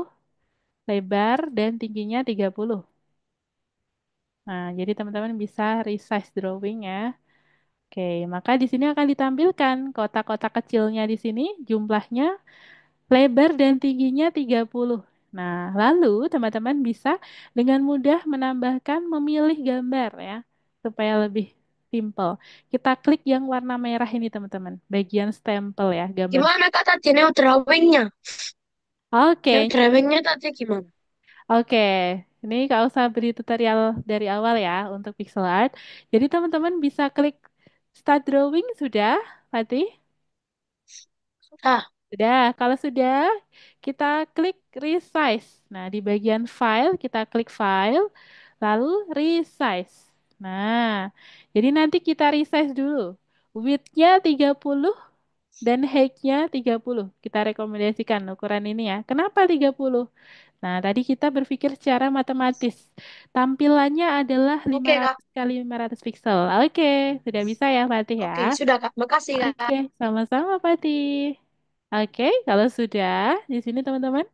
lebar dan tingginya 30. Nah, jadi teman-teman bisa resize drawing ya. Oke, maka di sini akan ditampilkan kotak-kotak kecilnya di sini jumlahnya lebar dan tingginya 30. Nah, lalu teman-teman bisa dengan mudah menambahkan memilih gambar ya, supaya lebih simple. Kita klik yang warna merah ini teman-teman, bagian stempel ya, gambar. Gimana Kak tadi drawingnya? Oke, Drawingnya tadi gimana? oke. Ini Kak usah beri tutorial dari awal ya untuk pixel art. Jadi teman-teman bisa klik start drawing sudah, Fatih? Ah, Sudah, kalau sudah, kita klik resize. Nah, di bagian file, kita klik file, lalu resize. Nah, jadi nanti kita resize dulu. Width-nya 30 dan height-nya 30. Kita rekomendasikan ukuran ini ya. Kenapa 30? Nah, tadi kita berpikir secara matematis. Tampilannya adalah oke Kak. 500 kali 500 pixel. Oke, sudah bisa ya, Fatih ya. Oke, sudah Kak. Makasih Kak. Oke, sama-sama Fatih. Oke, kalau sudah di sini teman-teman,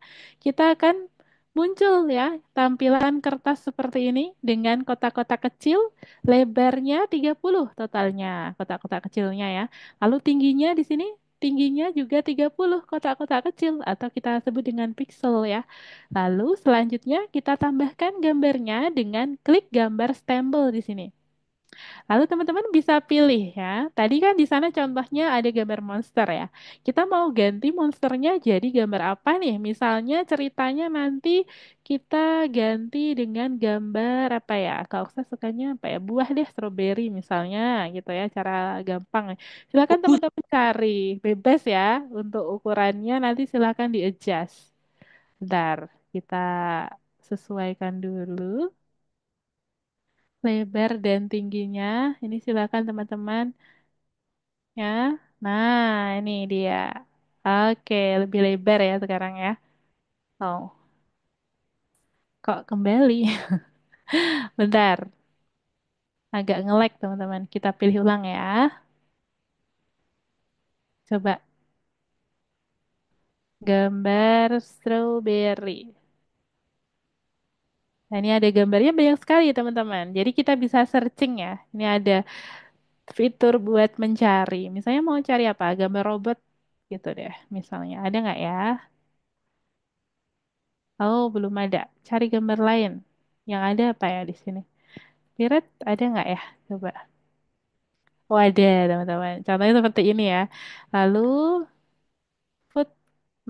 kita akan muncul ya tampilan kertas seperti ini dengan kotak-kotak kecil, lebarnya 30 totalnya, kotak-kotak kecilnya ya. Lalu tingginya di sini, tingginya juga 30 kotak-kotak kecil atau kita sebut dengan pixel ya. Lalu selanjutnya kita tambahkan gambarnya dengan klik gambar stempel di sini. Lalu teman-teman bisa pilih ya. Tadi kan di sana contohnya ada gambar monster ya. Kita mau ganti monsternya jadi gambar apa nih? Misalnya ceritanya nanti kita ganti dengan gambar apa ya? Kalau saya sukanya apa ya? Buah deh, strawberry misalnya gitu ya. Cara gampang. Silakan teman-teman cari. Bebas ya untuk ukurannya nanti silakan di-adjust. Bentar, kita sesuaikan dulu lebar dan tingginya. Ini silakan teman-teman ya. Nah, ini dia. Oke, lebih lebar ya sekarang ya. Oh, kok kembali? Bentar, agak nge-lag teman-teman. Kita pilih ulang ya. Coba gambar strawberry. Nah, ini ada gambarnya banyak sekali teman-teman. Jadi kita bisa searching ya. Ini ada fitur buat mencari. Misalnya mau cari apa? Gambar robot gitu deh. Misalnya ada nggak ya? Oh, belum ada. Cari gambar lain. Yang ada apa ya di sini? Spirit ada nggak ya? Coba. Oh, ada, teman-teman. Contohnya seperti ini ya. Lalu food,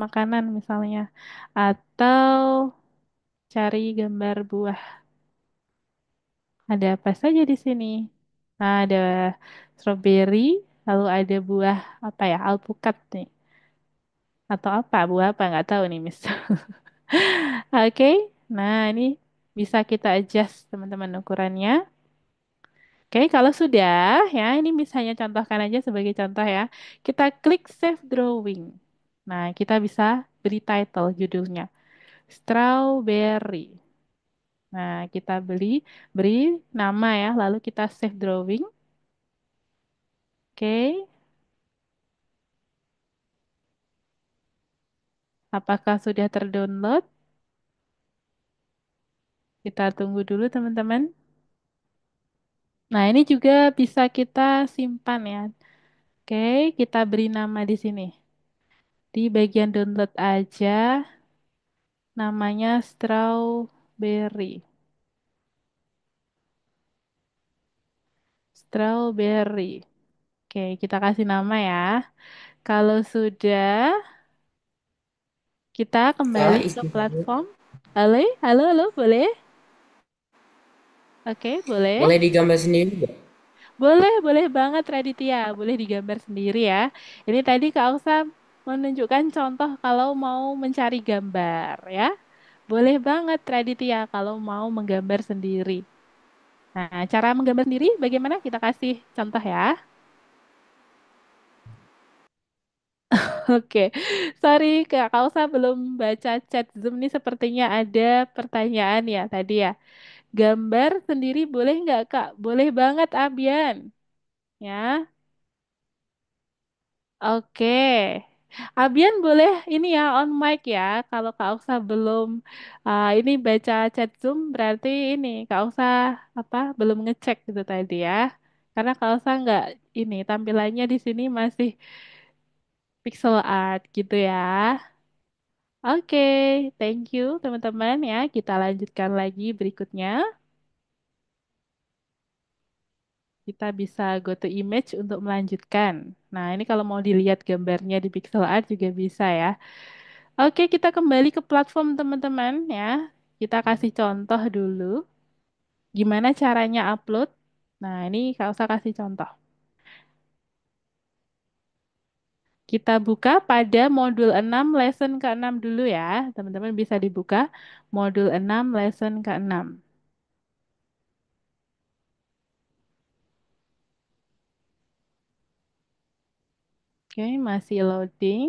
makanan misalnya. Atau cari gambar buah. Ada apa saja di sini? Nah, ada strawberry, lalu ada buah apa ya? Alpukat nih. Atau apa? Buah apa? Nggak tahu nih, Miss. Oke. Nah, ini bisa kita adjust teman-teman ukurannya. Oke, kalau sudah ya, ini misalnya contohkan aja sebagai contoh ya. Kita klik Save Drawing. Nah, kita bisa beri title judulnya Strawberry. Nah, kita beri nama ya, lalu kita save drawing. Oke, apakah sudah terdownload? Kita tunggu dulu teman-teman. Nah, ini juga bisa kita simpan ya. Oke, kita beri nama di sini. Di bagian download aja, namanya Strawberry. Strawberry. Oke, kita kasih nama ya. Kalau sudah, kita kembali Kak, ke istirahat. platform. Halo, halo, halo, boleh? Oke, boleh. Boleh digambar sendiri nggak? Boleh, boleh banget Raditya. Boleh digambar sendiri ya. Ini tadi Kak Ausa menunjukkan contoh kalau mau mencari gambar ya. Boleh banget Raditya kalau mau menggambar sendiri. Nah, cara menggambar sendiri bagaimana? Kita kasih contoh ya. Oke, sorry Kak Kausa belum baca chat Zoom nih sepertinya ada pertanyaan ya tadi ya. Gambar sendiri boleh nggak Kak? Boleh banget Abian. Ya, Oke. Abian boleh ini ya on mic ya. Kalau Kak Oksa belum ini baca chat Zoom berarti ini Kak Oksa apa belum ngecek gitu tadi ya. Karena Kak Oksa nggak ini tampilannya di sini masih pixel art gitu ya. Oke, thank you teman-teman ya. Kita lanjutkan lagi berikutnya. Kita bisa go to image untuk melanjutkan. Nah, ini kalau mau dilihat gambarnya di pixel art juga bisa ya. Oke, kita kembali ke platform teman-teman ya. Kita kasih contoh dulu. Gimana caranya upload? Nah, ini Kak usah kasih contoh. Kita buka pada modul 6 lesson ke-6 dulu ya. Teman-teman bisa dibuka modul 6 lesson ke-6. Oke, masih loading.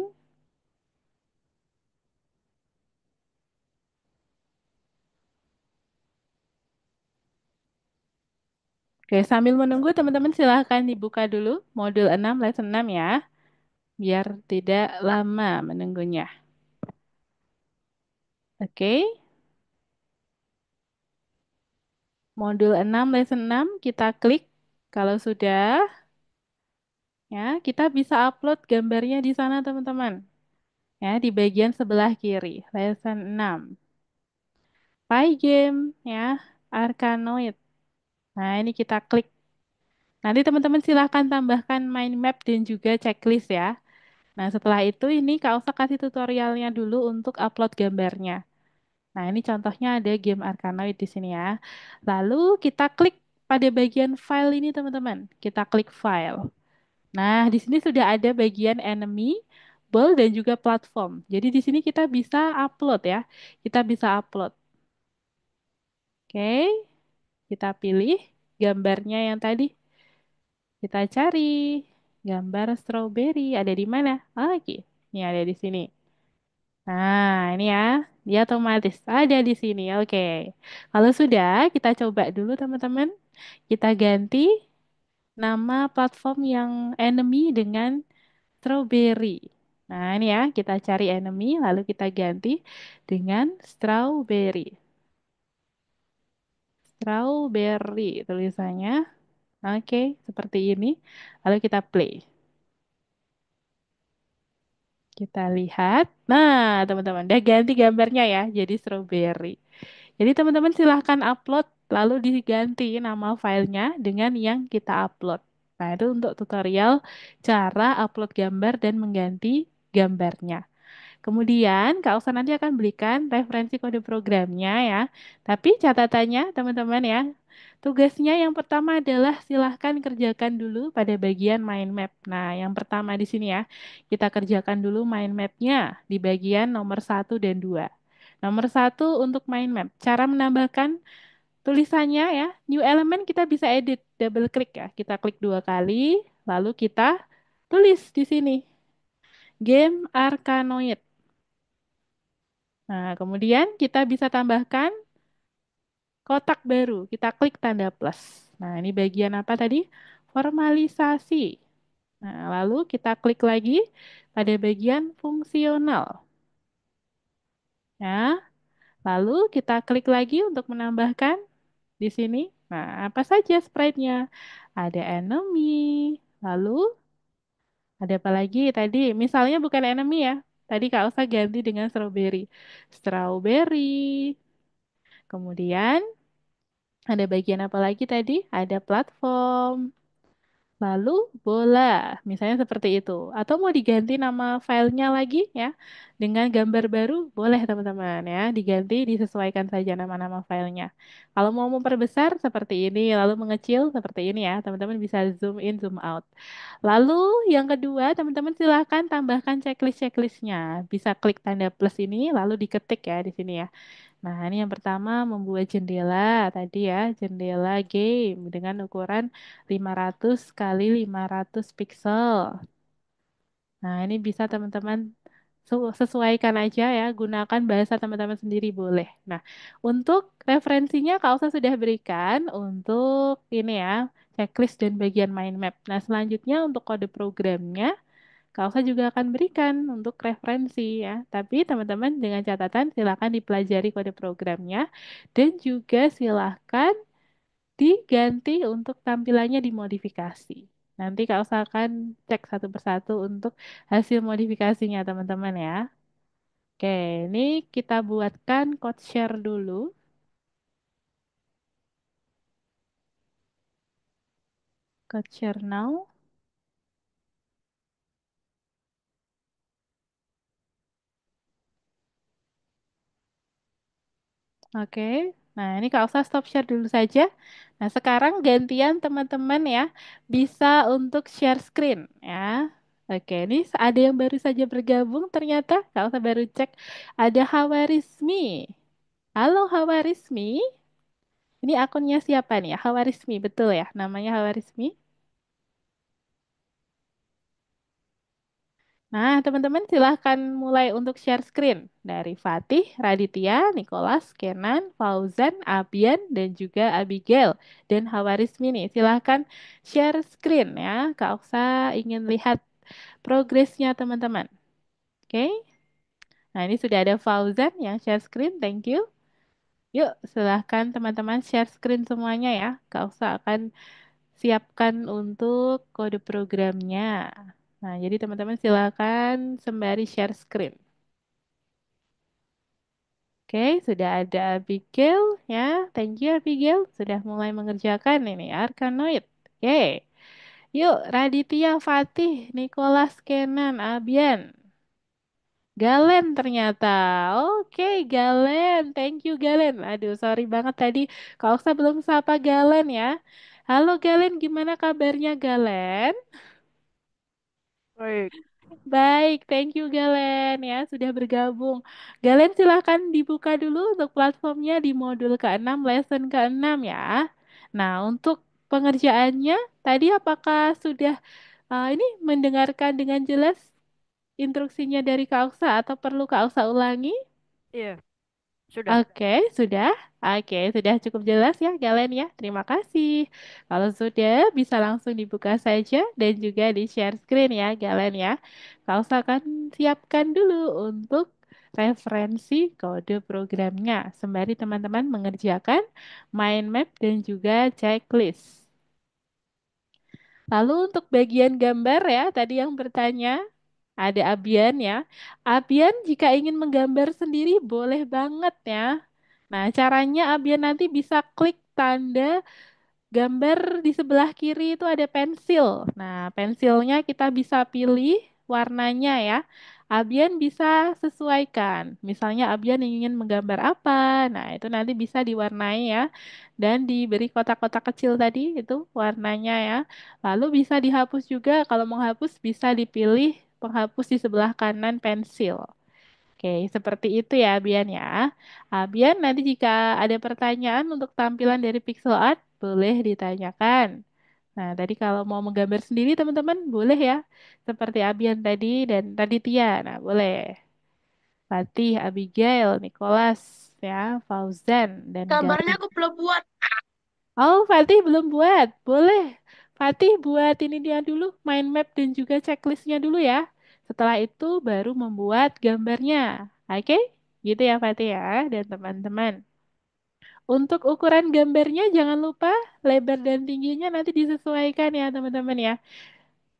Oke, sambil menunggu teman-teman silahkan dibuka dulu modul 6 lesson 6 ya. Biar tidak lama menunggunya. Oke, modul 6 lesson 6 kita klik. Kalau sudah, ya, kita bisa upload gambarnya di sana teman-teman. Ya, di bagian sebelah kiri, lesson 6. Pygame, ya, Arkanoid. Nah, ini kita klik. Nanti teman-teman silahkan tambahkan mind map dan juga checklist ya. Nah, setelah itu ini Kak Osa kasih tutorialnya dulu untuk upload gambarnya. Nah, ini contohnya ada game Arkanoid di sini ya. Lalu kita klik pada bagian file ini teman-teman. Kita klik file. Nah, di sini sudah ada bagian enemy, ball, dan juga platform. Jadi di sini kita bisa upload ya. Kita bisa upload. Oke, kita pilih gambarnya yang tadi. Kita cari gambar strawberry. Ada di mana? Ah, oke, ini ada di sini. Nah, ini ya. Dia otomatis ada di sini. Oke. Kalau sudah, kita coba dulu teman-teman. Kita ganti nama platform yang enemy dengan strawberry. Nah, ini ya, kita cari enemy, lalu kita ganti dengan strawberry. Strawberry tulisannya. Oke, seperti ini. Lalu kita play. Kita lihat. Nah, teman-teman, udah ganti gambarnya ya, jadi strawberry. Jadi teman-teman silahkan upload, lalu diganti nama filenya dengan yang kita upload. Nah, itu untuk tutorial cara upload gambar dan mengganti gambarnya. Kemudian, Kak Oksa nanti akan berikan referensi kode programnya ya. Tapi catatannya, teman-teman ya, tugasnya yang pertama adalah silahkan kerjakan dulu pada bagian mind map. Nah, yang pertama di sini ya, kita kerjakan dulu mind mapnya di bagian nomor satu dan 2. Nomor satu untuk mind map. Cara menambahkan tulisannya ya, new element kita bisa edit, double klik ya. Kita klik 2 kali, lalu kita tulis di sini, game Arkanoid. Nah, kemudian kita bisa tambahkan kotak baru. Kita klik tanda plus. Nah, ini bagian apa tadi? Formalisasi. Nah, lalu kita klik lagi pada bagian fungsional. Ya, lalu kita klik lagi untuk menambahkan di sini. Nah, apa saja sprite-nya? Ada enemy, lalu ada apa lagi tadi? Misalnya bukan enemy ya. Tadi Kak Osa ganti dengan strawberry. Strawberry. Kemudian ada bagian apa lagi tadi? Ada platform. Lalu bola, misalnya seperti itu. Atau mau diganti nama filenya lagi ya dengan gambar baru, boleh teman-teman ya. Diganti, disesuaikan saja nama-nama filenya. Kalau mau memperbesar seperti ini, lalu mengecil seperti ini ya. Teman-teman bisa zoom in, zoom out. Lalu yang kedua, teman-teman silahkan tambahkan checklist-checklistnya. Bisa klik tanda plus ini, lalu diketik ya di sini ya. Nah, ini yang pertama membuat jendela tadi ya, jendela game dengan ukuran 500 kali 500 pixel. Nah, ini bisa teman-teman sesuaikan aja ya, gunakan bahasa teman-teman sendiri boleh. Nah, untuk referensinya Kak Usa sudah berikan untuk ini ya, checklist dan bagian mind map. Nah, selanjutnya untuk kode programnya Kak Elsa juga akan berikan untuk referensi ya. Tapi teman-teman dengan catatan silakan dipelajari kode programnya dan juga silakan diganti untuk tampilannya dimodifikasi. Nanti Kak Elsa akan cek satu persatu untuk hasil modifikasinya teman-teman ya. Oke, ini kita buatkan code share dulu. Code share now. Oke, nah ini Kak Elsa stop share dulu saja. Nah sekarang gantian teman-teman ya bisa untuk share screen ya. Oke, ini ada yang baru saja bergabung ternyata. Kak Elsa baru cek ada Hawarismi. Halo Hawarismi, ini akunnya siapa nih ya? Hawarismi, betul ya? Namanya Hawarismi. Nah, teman-teman silahkan mulai untuk share screen dari Fatih, Raditya, Nicholas, Kenan, Fauzan, Abian, dan juga Abigail dan Hawarismi nih. Silahkan share screen ya. Kak Oksa ingin lihat progresnya teman-teman. Oke? Nah, ini sudah ada Fauzan yang share screen. Thank you. Yuk, silahkan teman-teman share screen semuanya ya. Kak Oksa akan siapkan untuk kode programnya. Nah, jadi teman-teman silakan sembari share screen. Oke, sudah ada Abigail ya. Thank you Abigail sudah mulai mengerjakan ini Arkanoid. Oke. Yuk, Raditya, Fatih, Nicholas, Kenan, Abian. Galen ternyata. Oke, Galen. Thank you Galen. Aduh, sorry banget tadi Kak Oksa belum sapa Galen ya. Halo Galen, gimana kabarnya Galen? Baik, Baik, thank you Galen ya sudah bergabung. Galen silahkan dibuka dulu untuk platformnya di modul ke-6, lesson ke-6 ya. Nah, untuk pengerjaannya tadi apakah sudah ini mendengarkan dengan jelas instruksinya dari Kak Oksa atau perlu Kak Oksa ulangi? iya, sudah. Oke, sudah. Oke, sudah cukup jelas ya, Galen ya. Terima kasih. Kalau sudah, bisa langsung dibuka saja dan juga di-share screen ya, Galen ya. Kau akan siapkan dulu untuk referensi kode programnya, sembari teman-teman mengerjakan mind map dan juga checklist. Lalu untuk bagian gambar ya, tadi yang bertanya, ada Abian ya. Abian jika ingin menggambar sendiri boleh banget ya. Nah, caranya Abian nanti bisa klik tanda gambar di sebelah kiri itu ada pensil. Nah, pensilnya kita bisa pilih warnanya ya. Abian bisa sesuaikan. Misalnya Abian ingin menggambar apa. Nah, itu nanti bisa diwarnai ya. Dan diberi kotak-kotak kecil tadi itu warnanya ya. Lalu bisa dihapus juga. Kalau mau hapus bisa dipilih penghapus di sebelah kanan pensil. Oke, seperti itu ya, Bian ya. Bian, nanti jika ada pertanyaan untuk tampilan dari pixel art, boleh ditanyakan. Nah, tadi kalau mau menggambar sendiri, teman-teman, boleh ya. Seperti Abian tadi dan Raditya. Nah, boleh. Fatih, Abigail, Nicholas, ya, Fauzan, dan Gambarnya Garin. aku belum buat. Oh, Fatih belum buat. Boleh. Fatih buat ini dia dulu, mind map dan juga checklistnya dulu ya. Setelah itu baru membuat gambarnya. Oke? Gitu ya Fatih ya dan teman-teman. Untuk ukuran gambarnya jangan lupa lebar dan tingginya nanti disesuaikan ya teman-teman ya.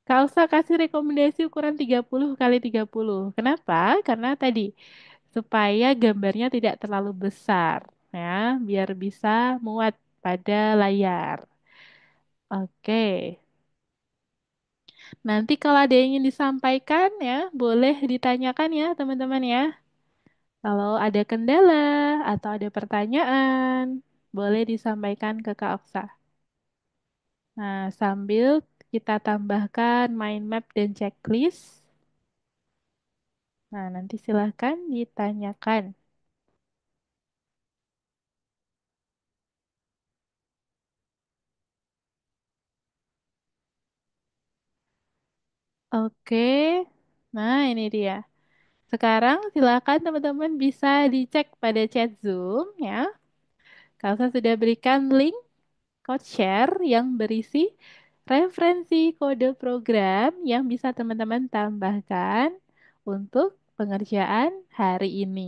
Kau usah kasih rekomendasi ukuran 30 kali 30. Kenapa? Karena tadi supaya gambarnya tidak terlalu besar ya, biar bisa muat pada layar. Oke, nanti kalau ada yang ingin disampaikan ya, boleh ditanyakan ya teman-teman ya. Kalau ada kendala atau ada pertanyaan, boleh disampaikan ke Kak Oksa. Nah, sambil kita tambahkan mind map dan checklist. Nah, nanti silahkan ditanyakan. Oke, nah ini dia. Sekarang silakan teman-teman bisa dicek pada chat Zoom ya. Kak Oksa sudah berikan link code share yang berisi referensi kode program yang bisa teman-teman tambahkan untuk pengerjaan hari ini.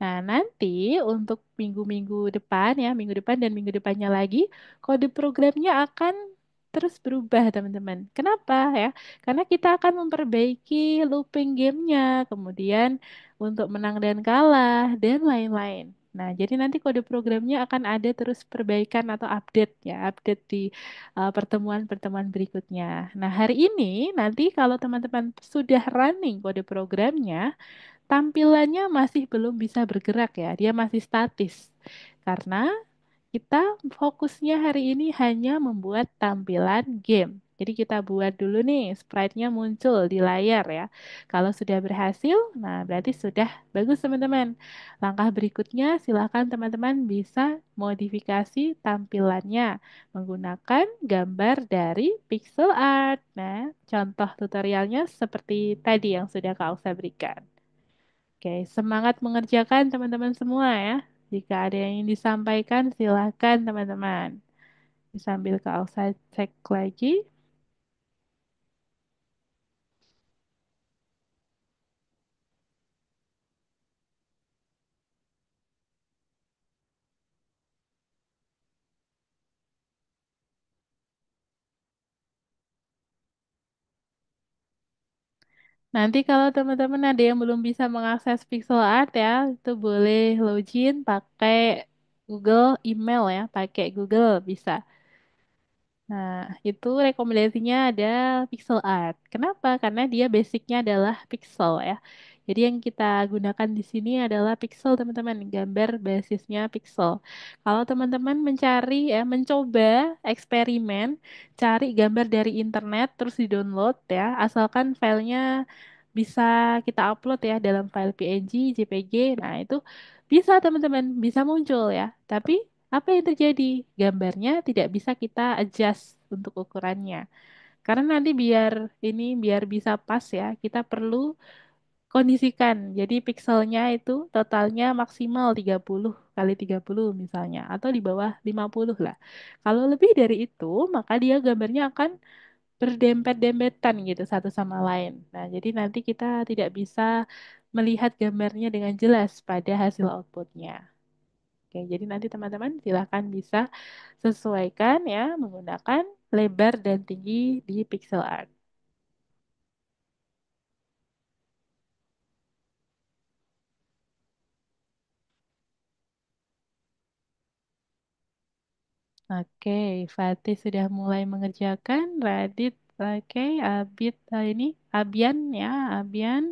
Nah, nanti untuk minggu-minggu depan ya, minggu depan dan minggu depannya lagi, kode programnya akan terus berubah, teman-teman. Kenapa ya? Karena kita akan memperbaiki looping gamenya, kemudian untuk menang dan kalah, dan lain-lain. Nah, jadi nanti kode programnya akan ada terus perbaikan atau update ya, update di pertemuan-pertemuan berikutnya. Nah, hari ini nanti kalau teman-teman sudah running kode programnya, tampilannya masih belum bisa bergerak ya, dia masih statis. Karena kita fokusnya hari ini hanya membuat tampilan game. Jadi kita buat dulu nih sprite-nya muncul di layar ya. Kalau sudah berhasil, nah berarti sudah bagus teman-teman. Langkah berikutnya silakan teman-teman bisa modifikasi tampilannya menggunakan gambar dari pixel art. Nah, contoh tutorialnya seperti tadi yang sudah Kak Ausa berikan. Oke, semangat mengerjakan teman-teman semua ya. Jika ada yang ingin disampaikan, silakan teman-teman. Sambil Kak Ausa cek lagi. Nanti kalau teman-teman ada yang belum bisa mengakses pixel art ya, itu boleh login pakai Google email ya, pakai Google bisa. Nah, itu rekomendasinya ada pixel art. Kenapa? Karena dia basicnya adalah pixel ya. Jadi yang kita gunakan di sini adalah pixel, teman-teman. Gambar basisnya pixel. Kalau teman-teman mencari ya, mencoba eksperimen, cari gambar dari internet, terus di-download ya, asalkan filenya bisa kita upload ya dalam file PNG, JPG. Nah, itu bisa teman-teman, bisa muncul ya. Tapi apa yang terjadi? Gambarnya tidak bisa kita adjust untuk ukurannya. Karena nanti biar bisa pas ya, kita perlu kondisikan. Jadi pixelnya itu totalnya maksimal 30 kali 30 misalnya atau di bawah 50 lah. Kalau lebih dari itu, maka dia gambarnya akan berdempet-dempetan gitu satu sama lain. Nah, jadi nanti kita tidak bisa melihat gambarnya dengan jelas pada hasil outputnya. Oke, jadi nanti teman-teman silahkan bisa sesuaikan ya menggunakan lebar dan tinggi di pixel art. Oke, Fatih sudah mulai mengerjakan. Radit, oke, Abid, ini Abian ya, Abian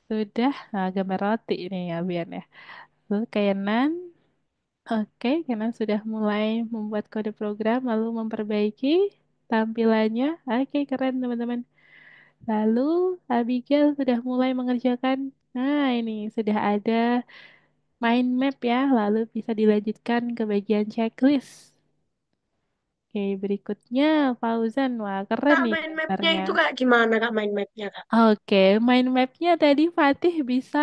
sudah gambar roti ini Abian ya. Lalu Kenan, oke, Kenan sudah mulai membuat kode program lalu memperbaiki tampilannya. Oke, keren teman-teman. Lalu Abigail sudah mulai mengerjakan. Nah, ini sudah ada mind map ya, lalu bisa dilanjutkan ke bagian checklist. Oke, berikutnya Fauzan. Wah, keren Kak, nih main mapnya gambarnya. itu kayak gimana Kak main mapnya Kak? Oke, mind mapnya tadi Fatih bisa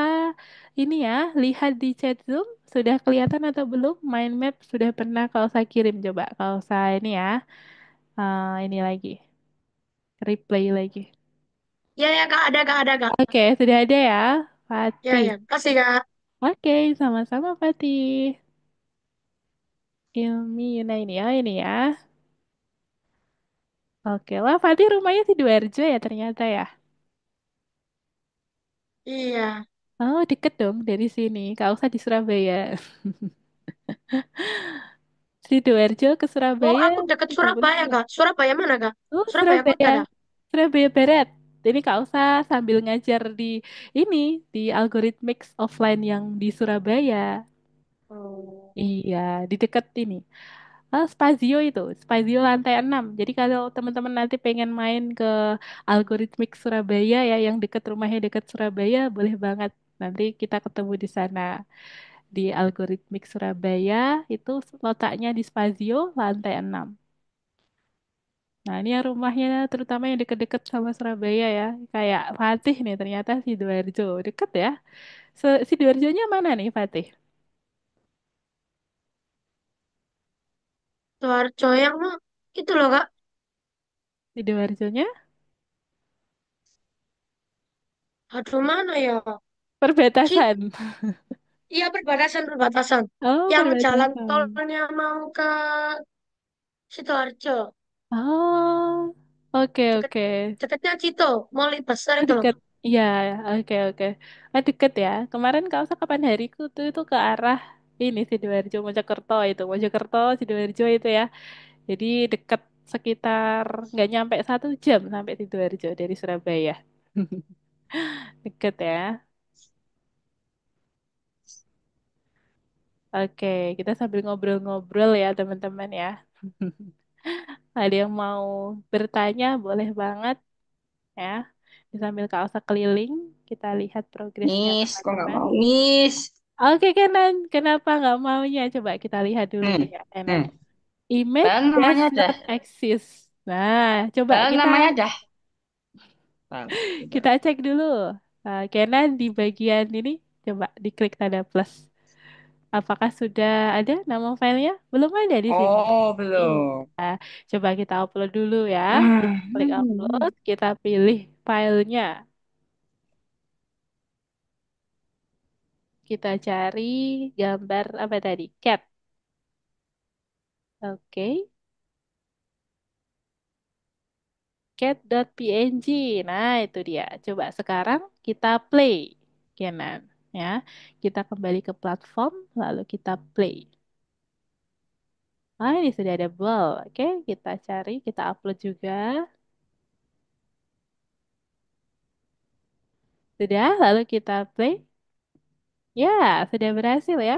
ini ya, lihat di chat Zoom. Sudah kelihatan atau belum? Mind map sudah pernah kalau saya kirim. Coba kalau saya ini ya, ini lagi, replay lagi. Ya ya Kak, ada Kak, ada Kak. Oke, sudah ada ya, Ya Fatih. ya, kasih Kak. Oke, sama-sama Fatih. Ilmi Yuna ini ya, ini ya. Oke, wah Fatih rumahnya Sidoarjo ya ternyata ya. Iya. Oh, deket dong dari sini. Gak usah di Surabaya. Sidoarjo ke Oh, Surabaya aku deket 30 Surabaya menit. Kak. Surabaya mana Kak? Oh, Surabaya kota Surabaya. dah. Surabaya Barat. Ini Kak usah sambil ngajar di ini, di algoritmix offline yang di Surabaya. Oh. Iya, di dekat ini. Spazio itu, Spazio lantai 6. Jadi kalau teman-teman nanti pengen main ke algoritmik Surabaya ya, yang dekat rumahnya dekat Surabaya, boleh banget. Nanti kita ketemu di sana. Di algoritmik Surabaya, itu letaknya di Spazio lantai 6. Nah, ini yang rumahnya terutama yang deket-deket sama Surabaya ya. Kayak Fatih nih, ternyata Sidoarjo. Deket ya. Sidoarjonya mana nih Fatih? Sidoarjo yang itu loh Kak. Sidoarjonya Aduh, mana ya? Ci, perbatasan. iya perbatasan perbatasan. Oh, Yang jalan perbatasan. tolnya mau ke Sidoarjo. Oh, oke Deket, oke. deketnya Cito, Mall besar Oh, itu loh, deket. Kak. Iya, oke oke. Ah, deket ya. Kemarin kau kapan hariku tuh itu ke arah ini Sidoarjo, Mojokerto itu. Mojokerto, Sidoarjo itu ya. Jadi deket sekitar nggak nyampe 1 jam sampai Sidoarjo dari Surabaya. Deket ya. Oke, kita sambil ngobrol-ngobrol ya teman-teman ya. Ada yang mau bertanya, boleh banget ya. Sambil Kak Elsa keliling, kita lihat progresnya Miss, kok nggak teman-teman. mau, Miss? Oke, Kenan, kenapa nggak maunya? Coba kita lihat dulu Hmm, nih ya, Kenan. hmm. Image Padahal does namanya ada. not exist. Nah, coba Padahal kita namanya ada. Tahu, coba. kita cek dulu. Kenan di bagian ini, coba diklik tanda plus. Apakah sudah ada nama filenya? Belum ada di sini. Oh, Iya. belum. Coba kita upload dulu ya. Kita klik Hmm. upload, kita pilih filenya. Kita cari gambar apa tadi? Cat. Oke. Cat.png. Nah, itu dia. Coba sekarang kita play. Kenan. Ya. Kita kembali ke platform, lalu kita play. Ah, ini sudah ada ball. Oke, kita cari, kita upload juga. Sudah, lalu kita play. Ya, sudah berhasil ya.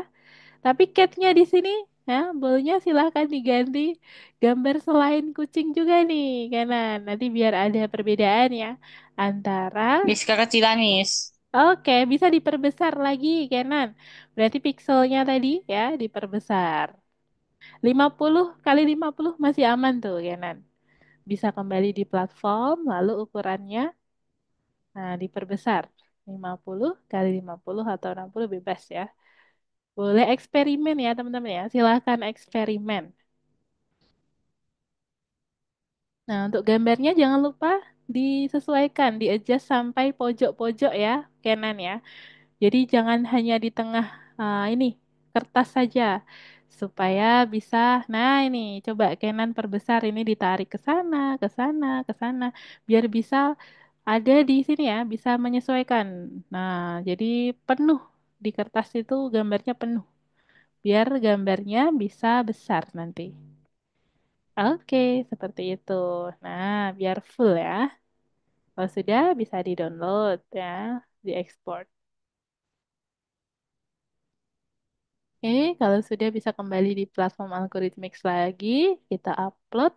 Tapi catnya di sini, ya, bolanya silahkan diganti gambar selain kucing juga nih, kanan. Nanti biar ada perbedaan ya antara. Miss kekecilan, Miss. Oke, bisa diperbesar lagi, kanan. Berarti pixelnya tadi ya diperbesar. 50 kali 50 masih aman tuh, kanan. Bisa kembali di platform, lalu ukurannya, nah, diperbesar. 50 kali 50 atau 60 bebas ya. Boleh eksperimen ya teman-teman ya. Silahkan eksperimen. Nah, untuk gambarnya jangan lupa disesuaikan, di-adjust sampai pojok-pojok ya, Canon ya. Jadi jangan hanya di tengah ini kertas saja, supaya bisa. Nah, ini coba Canon perbesar ini ditarik ke sana, ke sana, ke sana, biar bisa ada di sini ya, bisa menyesuaikan. Nah, jadi penuh di kertas itu gambarnya penuh, biar gambarnya bisa besar nanti. Oke, seperti itu. Nah, biar full ya. Kalau sudah bisa di-download ya, diekspor. Oke, kalau sudah bisa kembali di platform Algorithmix lagi, kita upload,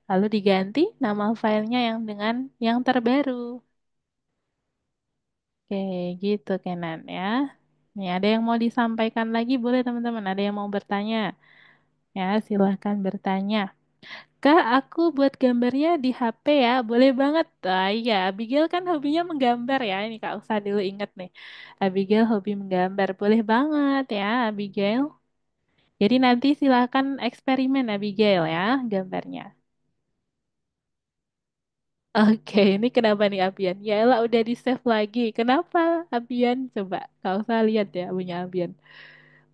lalu diganti nama filenya yang dengan yang terbaru. Oke, gitu Kenan ya. Nih, ada yang mau disampaikan lagi, boleh teman-teman. Ada yang mau bertanya? Ya, silahkan bertanya. Kak, aku buat gambarnya di HP ya, boleh banget. Ah, iya, Abigail kan hobinya menggambar ya. Ini Kak usah dulu inget nih. Abigail hobi menggambar, boleh banget ya, Abigail. Jadi nanti silakan eksperimen Abigail ya, gambarnya. Oke, ini kenapa nih Abian? Ya elah udah di save lagi. Kenapa Abian? Coba Kak usah lihat ya punya Abian.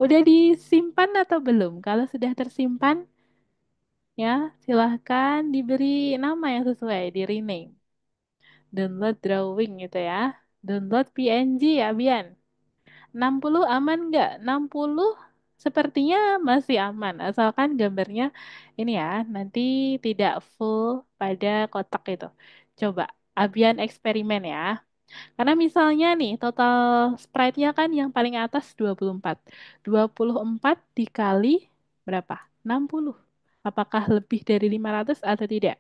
Udah disimpan atau belum? Kalau sudah tersimpan, ya silahkan diberi nama yang sesuai, di rename. Download drawing gitu ya. Download PNG ya, Bian. 60 aman nggak? 60 sepertinya masih aman. Asalkan gambarnya ini ya, nanti tidak full pada kotak itu. Coba, Abian eksperimen ya. Karena misalnya nih, total sprite-nya kan yang paling atas 24. 24 dikali berapa? 60. Apakah lebih dari 500 atau tidak?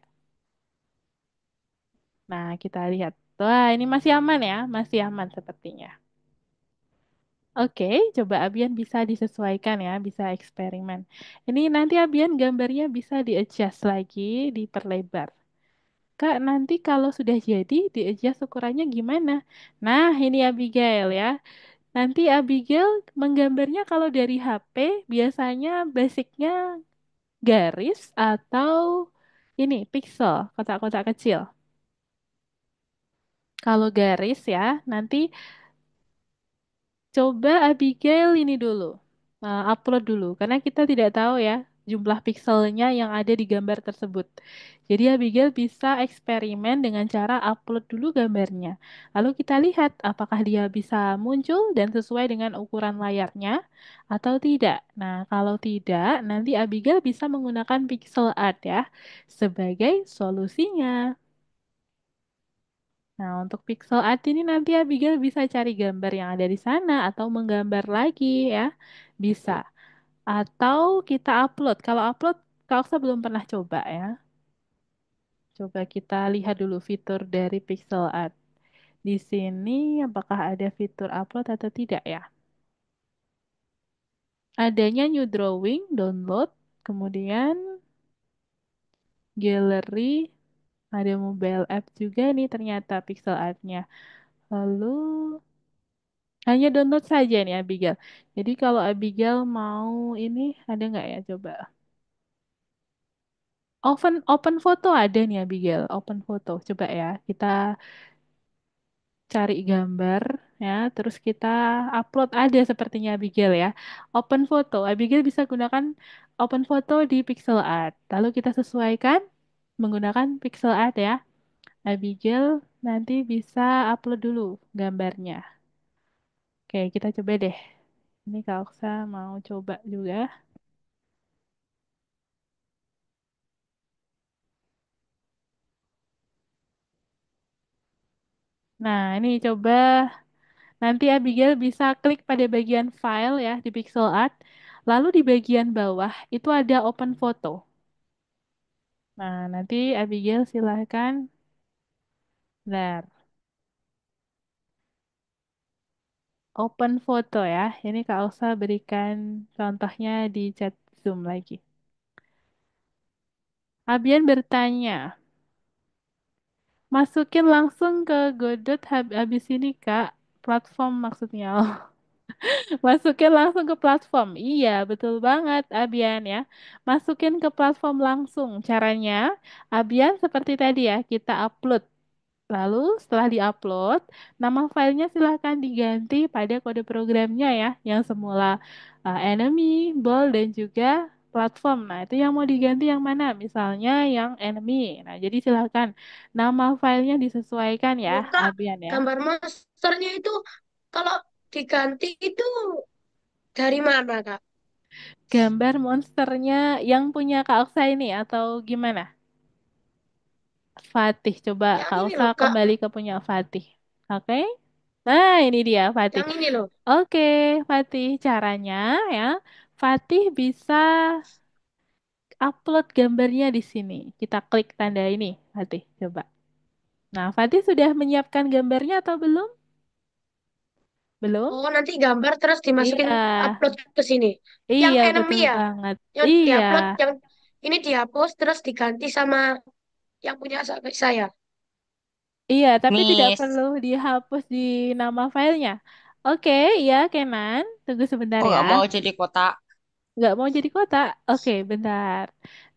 Nah, kita lihat. Wah, ini masih aman ya, masih aman sepertinya. Oke, coba Abian bisa disesuaikan ya, bisa eksperimen. Ini nanti Abian gambarnya bisa di-adjust lagi, diperlebar. Kak, nanti kalau sudah jadi, di-adjust ukurannya gimana? Nah, ini Abigail ya. Nanti Abigail menggambarnya kalau dari HP, biasanya basicnya garis atau Ini pixel, kotak-kotak kecil. Kalau garis ya, nanti coba Abigail ini dulu, upload dulu, karena kita tidak tahu ya jumlah pikselnya yang ada di gambar tersebut. Jadi Abigail bisa eksperimen dengan cara upload dulu gambarnya. Lalu kita lihat apakah dia bisa muncul dan sesuai dengan ukuran layarnya atau tidak. Nah, kalau tidak, nanti Abigail bisa menggunakan pixel art ya sebagai solusinya. Nah, untuk pixel art ini nanti Abigail bisa cari gambar yang ada di sana atau menggambar lagi ya. Bisa. Atau kita upload. Kalau upload, Kak Oksa belum pernah coba ya. Coba kita lihat dulu fitur dari pixel art. Di sini apakah ada fitur upload atau tidak ya? Adanya new drawing, download, kemudian gallery, ada mobile app juga nih ternyata pixel artnya. Lalu hanya download saja nih Abigail. Jadi kalau Abigail mau ini ada nggak ya coba? Open foto ada nih Abigail. Open foto. Coba ya kita cari gambar ya. Terus kita upload ada sepertinya Abigail ya. Open foto. Abigail bisa gunakan open foto di pixel art. Lalu kita sesuaikan menggunakan pixel art ya. Abigail nanti bisa upload dulu gambarnya. Oke, kita coba deh. Ini Kak Oksa mau coba juga. Nah, ini coba nanti Abigail bisa klik pada bagian file ya di pixel art. Lalu di bagian bawah itu ada open photo. Nah, nanti Abigail silahkan. Nah, open photo ya. Ini Kak Elsa berikan contohnya di chat Zoom lagi. Abian bertanya, masukin langsung ke Godot habis ini Kak. Platform maksudnya. Masukin langsung ke platform. Iya, betul banget, Abian ya. Masukin ke platform langsung. Caranya, Abian seperti tadi ya, kita upload. Lalu setelah diupload, nama filenya silahkan diganti pada kode programnya ya, yang semula enemy, ball, dan juga platform. Nah, itu yang mau diganti yang mana? Misalnya yang enemy. Nah, jadi silahkan nama filenya disesuaikan ya, Loh, Kak, Abian ya. gambar masternya itu kalau diganti itu dari mana, Kak? Gambar monsternya yang punya Kak Oksa ini atau gimana? Fatih, coba Yang Kak ini Oksa loh, Kak. kembali ke punya Fatih. Oke? Nah, ini dia Fatih. Yang ini loh. Oke, Fatih, caranya ya. Fatih bisa upload gambarnya di sini. Kita klik tanda ini, Fatih, coba. Nah, Fatih sudah menyiapkan gambarnya atau belum? Belum? Oh, nanti gambar terus Iya, dimasukin upload ke sini. Yang iya enemy betul ya, banget. yang Iya, diupload, yang ini dihapus terus diganti sama yang punya saya. iya, tapi tidak Miss, perlu dihapus di nama filenya. Oke, iya, Kenan. Tunggu sebentar kok ya. nggak mau jadi kota? Nggak mau jadi kota? Oke, bentar.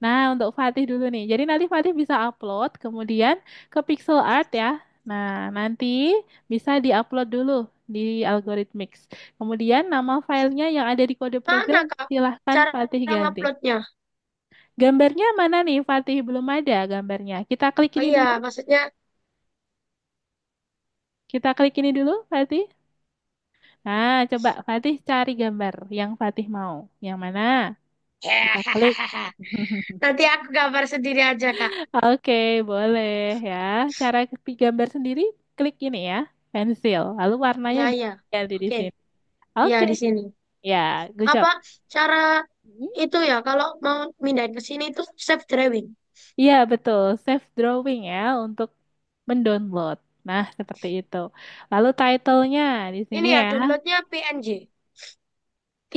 Nah, untuk Fatih dulu nih. Jadi nanti Fatih bisa upload, kemudian ke pixel art ya. Nah, nanti bisa di-upload dulu di Algorithmics. Kemudian nama filenya yang ada di kode Mana, program Kak? silahkan Cara Fatih ganti. nguploadnya? Gambarnya mana nih Fatih? Belum ada gambarnya. Kita klik Oh ini iya, dulu. maksudnya, Kita klik ini dulu, Fatih. Nah, coba Fatih cari gambar yang Fatih mau. Yang mana? Kita klik. nanti aku gambar sendiri aja, Kak. Oke, boleh ya. Cara gambar sendiri, klik ini ya, pensil. Lalu warnanya Ya, ya. diganti di Oke. sini. Ya, Oke, di sini. ya, good job. Apa cara Hmm. itu ya, kalau mau mindahin ke sini itu save drawing. Iya, betul. Save drawing ya untuk mendownload. Nah, seperti itu. Lalu title-nya di Ini sini ya, ya. downloadnya PNG.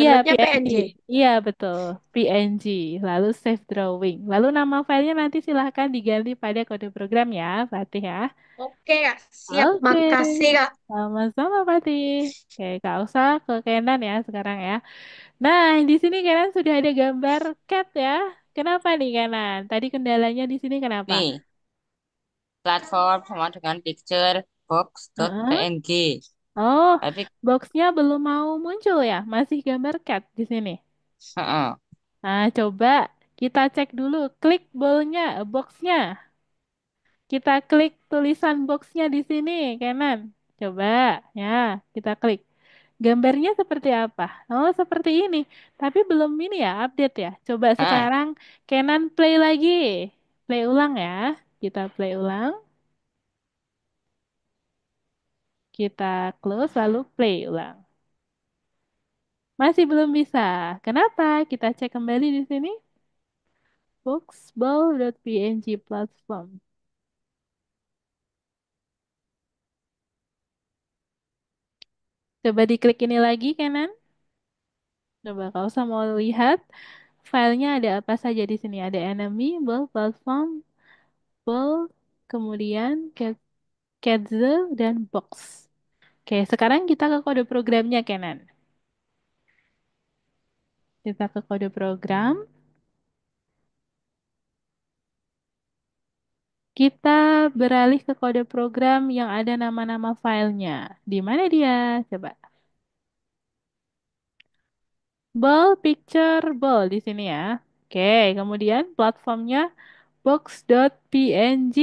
Iya, Downloadnya PNG. PNG. Iya, betul. PNG. Lalu save drawing. Lalu nama filenya nanti silahkan diganti pada kode program ya, Fatih ya. Oke, Kak. Siap. Oke, Makasih, Kak. sama-sama Fatih. Oke, Kak usah ke Kenan ya sekarang ya. Nah, di sini Kenan sudah ada gambar cat ya. Kenapa nih Kenan? Tadi kendalanya di sini kenapa? Nih, platform sama dengan Heeh. picturebox.png. Oh, Tapi, boxnya belum mau muncul ya? Masih gambar cat di sini. heeh. Nah, coba kita cek dulu. Klik bolnya, boxnya. Kita klik tulisan boxnya di sini, kanan. Coba, ya, kita klik. Gambarnya seperti apa? Oh, seperti ini. Tapi belum ini ya, update ya. Coba Heeh. sekarang Canon play lagi. Play ulang ya. Kita play ulang. Kita close lalu play ulang. Masih belum bisa. Kenapa? Kita cek kembali di sini. Boxball.png platform. Coba diklik ini lagi, kanan. Coba kau usah mau lihat filenya ada apa saja di sini. Ada enemy, ball, platform, ball, kemudian Ketzel, dan box. Oke, sekarang kita ke kode programnya, Kenan. Kita ke kode program. Kita beralih ke kode program yang ada nama-nama filenya. Di mana dia? Coba. Ball, picture, ball di sini ya. Oke, kemudian platformnya box.png.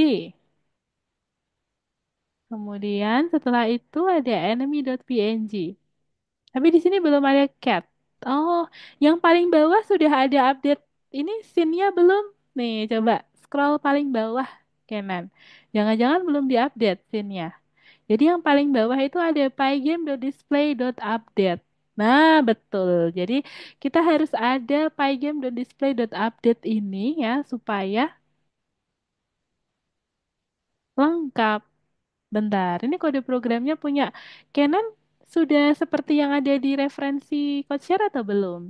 Kemudian setelah itu ada enemy.png. Tapi di sini belum ada cat. Oh, yang paling bawah sudah ada update. Ini scene-nya belum? Nih, coba scroll paling bawah, Kenan. Jangan-jangan belum diupdate scene-nya. Jadi yang paling bawah itu ada pygame.display.update. Nah, betul. Jadi kita harus ada pygame.display.update ini ya supaya lengkap. Bentar, ini kode programnya punya Canon sudah seperti yang ada di referensi CodeShare atau belum?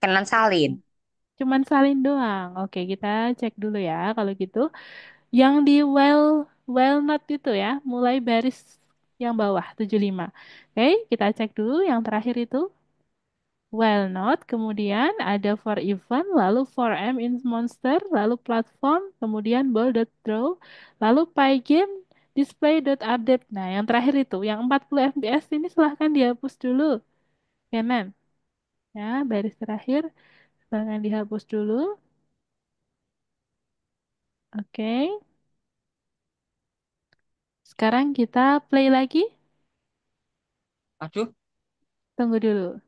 Kenan salin. Cuman salin doang. Oke, kita cek dulu ya kalau gitu. Yang di well not itu ya, mulai baris yang bawah 75. Oke, kita cek dulu yang terakhir itu. Well not, kemudian ada for event, lalu for m in monster, lalu platform, kemudian ball.draw, lalu pygame, display.update. Nah, yang terakhir itu, yang 40 fps ini silahkan dihapus dulu. Kanan. Ya, baris terakhir, silahkan dihapus dulu. Oke, sekarang kita play lagi. Aduh, Tunggu dulu.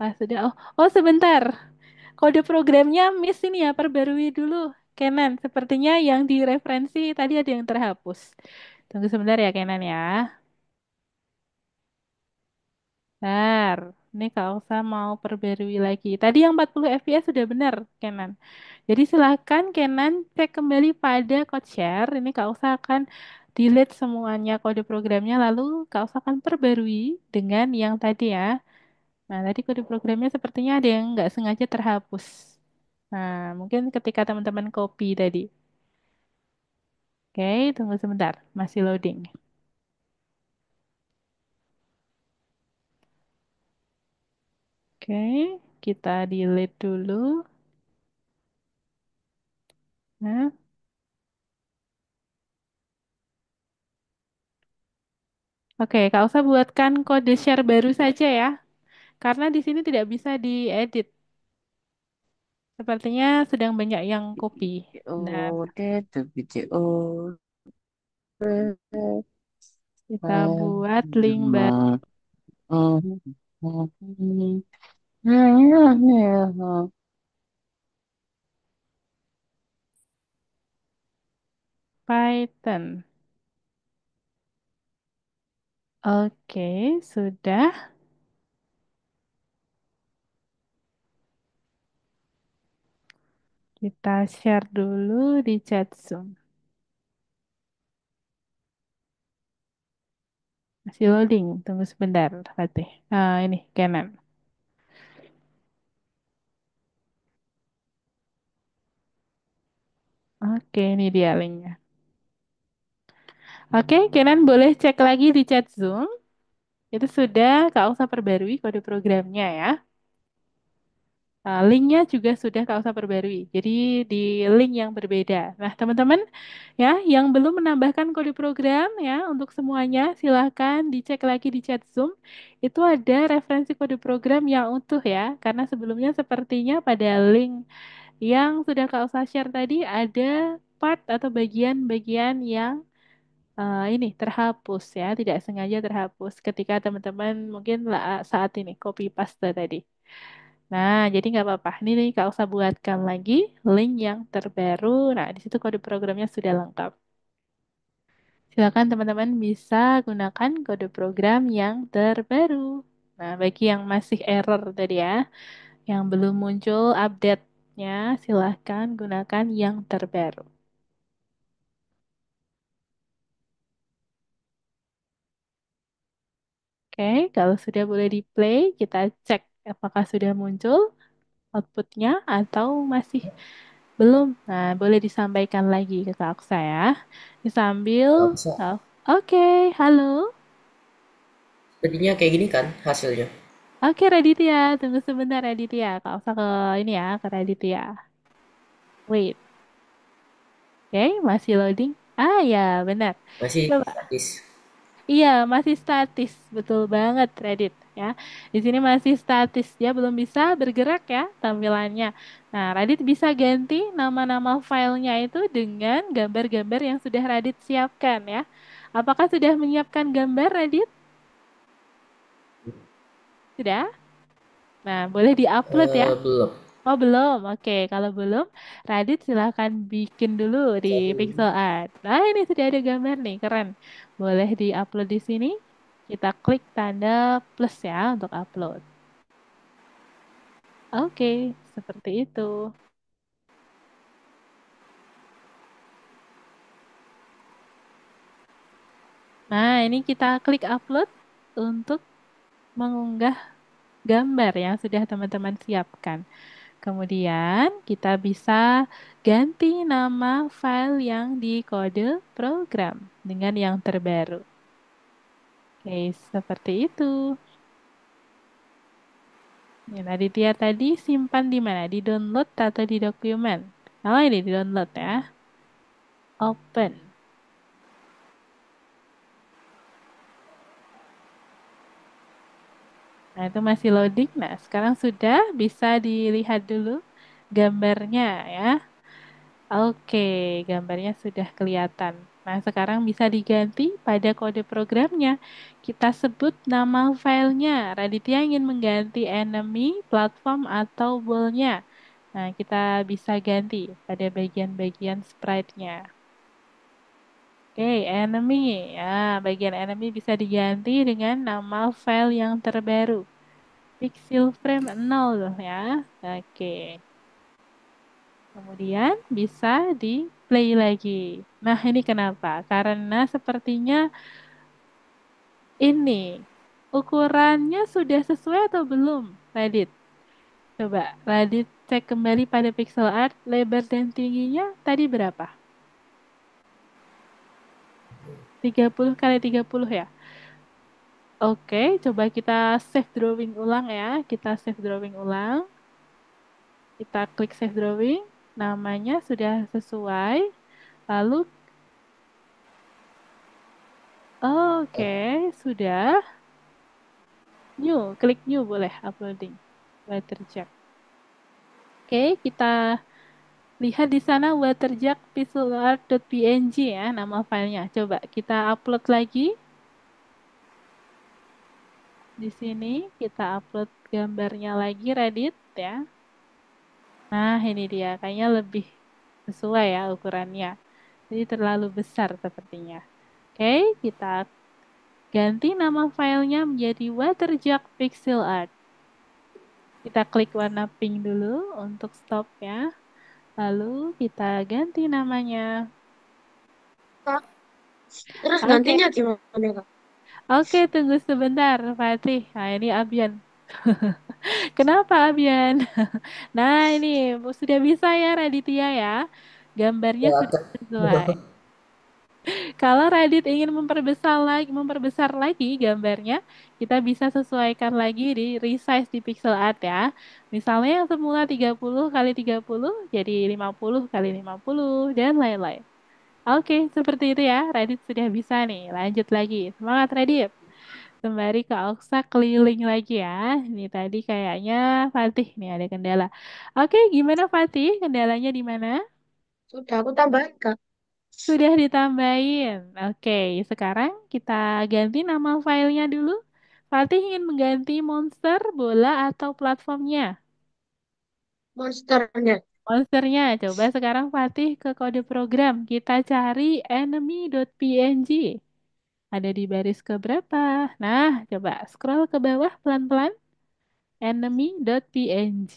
Ah, sudah. Oh, sebentar. Kode programnya miss ini ya, perbarui dulu. Kenan, sepertinya yang di referensi tadi ada yang terhapus. Tunggu sebentar ya, Kenan ya. Bentar. Ini Kak Elsa mau perbarui lagi. Tadi yang 40 fps sudah benar, Kenan. Jadi silakan Kenan cek kembali pada code share. Ini Kak Elsa akan delete semuanya kode programnya, lalu Kak Elsa akan perbarui dengan yang tadi ya. Nah, tadi kode programnya sepertinya ada yang nggak sengaja terhapus. Nah, mungkin ketika teman-teman copy tadi. Oke, tunggu sebentar. Masih loading. Oke, kita delete dulu. Nah, oke, Kak Elsa buatkan kode share baru saja ya. Karena di sini tidak bisa diedit. Sepertinya sedang banyak yang copy. Nah, video deh, tuh video. kita buat link baru Python. Oke, sudah. Kita share dulu di chat Zoom. Masih loading, tunggu sebentar, Fatih. Ah, ini Canon. Oke, ini dia linknya. Oke, Canon boleh cek lagi di chat Zoom. Itu sudah Kak Elsa perbarui kode programnya ya. Linknya juga sudah Kak Usa perbarui. Jadi di link yang berbeda. Nah, teman-teman ya, yang belum menambahkan kode program ya untuk semuanya, silahkan dicek lagi di chat Zoom. Itu ada referensi kode program yang utuh ya. Karena sebelumnya sepertinya pada link yang sudah Kak Usa share tadi ada part atau bagian-bagian yang ini terhapus ya, tidak sengaja terhapus ketika teman-teman mungkin saat ini copy paste tadi. Nah, jadi nggak apa-apa. Ini nih Kak usah buatkan lagi link yang terbaru. Nah, di situ kode programnya sudah lengkap. Silakan teman-teman bisa gunakan kode program yang terbaru. Nah, bagi yang masih error tadi ya, yang belum muncul update-nya, silahkan gunakan yang terbaru. Oke, kalau sudah boleh di play, kita cek apakah sudah muncul outputnya atau masih belum. Nah, boleh disampaikan lagi ke Kak Aksa ya. Disambil. Nggak bisa. Oh, oke, halo. Jadinya kayak gini kan hasilnya. Oke, Raditya. Tunggu sebentar, Raditya. Kak Aksa ke ini ya, ke Raditya. Wait. Oke, masih loading. Ah, ya, benar. Masih Coba. statis. Iya, masih statis. Betul banget, Reddit ya. Di sini masih statis. Dia belum bisa bergerak ya tampilannya. Nah, Radit bisa ganti nama-nama filenya itu dengan gambar-gambar yang sudah Radit siapkan ya. Apakah sudah menyiapkan gambar, Radit? Sudah? Nah, boleh diupload ya. Belum. Oh, belum. Oke, kalau belum, Radit silahkan bikin dulu di Cari. Pixel Art. Nah, ini sudah ada gambar nih, keren. Boleh diupload di sini. Kita klik tanda plus ya untuk upload. Oke, seperti itu. Nah, ini kita klik upload untuk mengunggah gambar yang sudah teman-teman siapkan. Kemudian kita bisa ganti nama file yang di kode program dengan yang terbaru. Oke, seperti itu. Ya, Raditya tadi simpan di mana? Di download atau di dokumen? Oh, ini di download ya. Open. Nah, itu masih loading. Nah, sekarang sudah bisa dilihat dulu gambarnya ya. Oke, gambarnya sudah kelihatan. Nah, sekarang bisa diganti pada kode programnya. Kita sebut nama filenya. Raditya ingin mengganti enemy, platform, atau wall-nya. Nah, kita bisa ganti pada bagian-bagian sprite-nya. Oke, enemy. Ya, bagian enemy bisa diganti dengan nama file yang terbaru. Pixel frame 0 loh ya. Oke. Kemudian bisa di play lagi. Nah, ini kenapa? Karena sepertinya ini ukurannya sudah sesuai atau belum, Radit? Coba Radit cek kembali pada pixel art, lebar dan tingginya tadi berapa? 30 kali 30 ya? Oke, coba kita save drawing ulang ya. Kita save drawing ulang. Kita klik save drawing. Namanya sudah sesuai. Lalu, oke, sudah. New, klik new boleh uploading. Waterjet. Oke, kita lihat di sana waterjet.pixelart.png ya nama filenya. Coba kita upload lagi. Di sini kita upload gambarnya lagi Reddit ya. Nah, ini dia. Kayaknya lebih sesuai ya ukurannya. Jadi terlalu besar sepertinya. Oke, kita ganti nama filenya menjadi waterjet pixel art. Kita klik warna pink dulu untuk stop ya. Lalu kita ganti namanya. Kak, terus Oke, gantinya gimana, Kak? oke, tunggu sebentar, Fatih. Nah, ini Abian. Kenapa Abian? Nah, ini sudah bisa ya Raditya ya. Gambarnya Ya, sudah sesuai. Kalau Radit ingin memperbesar lagi gambarnya, kita bisa sesuaikan lagi di resize di pixel art ya. Misalnya yang semula 30 kali 30 jadi 50 kali 50 dan lain-lain. Oke, seperti itu ya. Radit sudah bisa nih. Lanjut lagi. Semangat Radit. Sembari Kak Oksa keliling lagi ya. Ini tadi kayaknya Fatih nih ada kendala. Oke, gimana Fatih? Kendalanya di mana? Sudah aku tambahin, Kak. Sudah ditambahin. Oke, sekarang kita ganti nama filenya dulu. Fatih ingin mengganti monster, bola, atau platformnya? Monsternya. Monsternya, coba sekarang Fatih ke kode program. Kita cari enemy.png. Ada di baris keberapa? Nah, coba scroll ke bawah pelan-pelan. Enemy.png.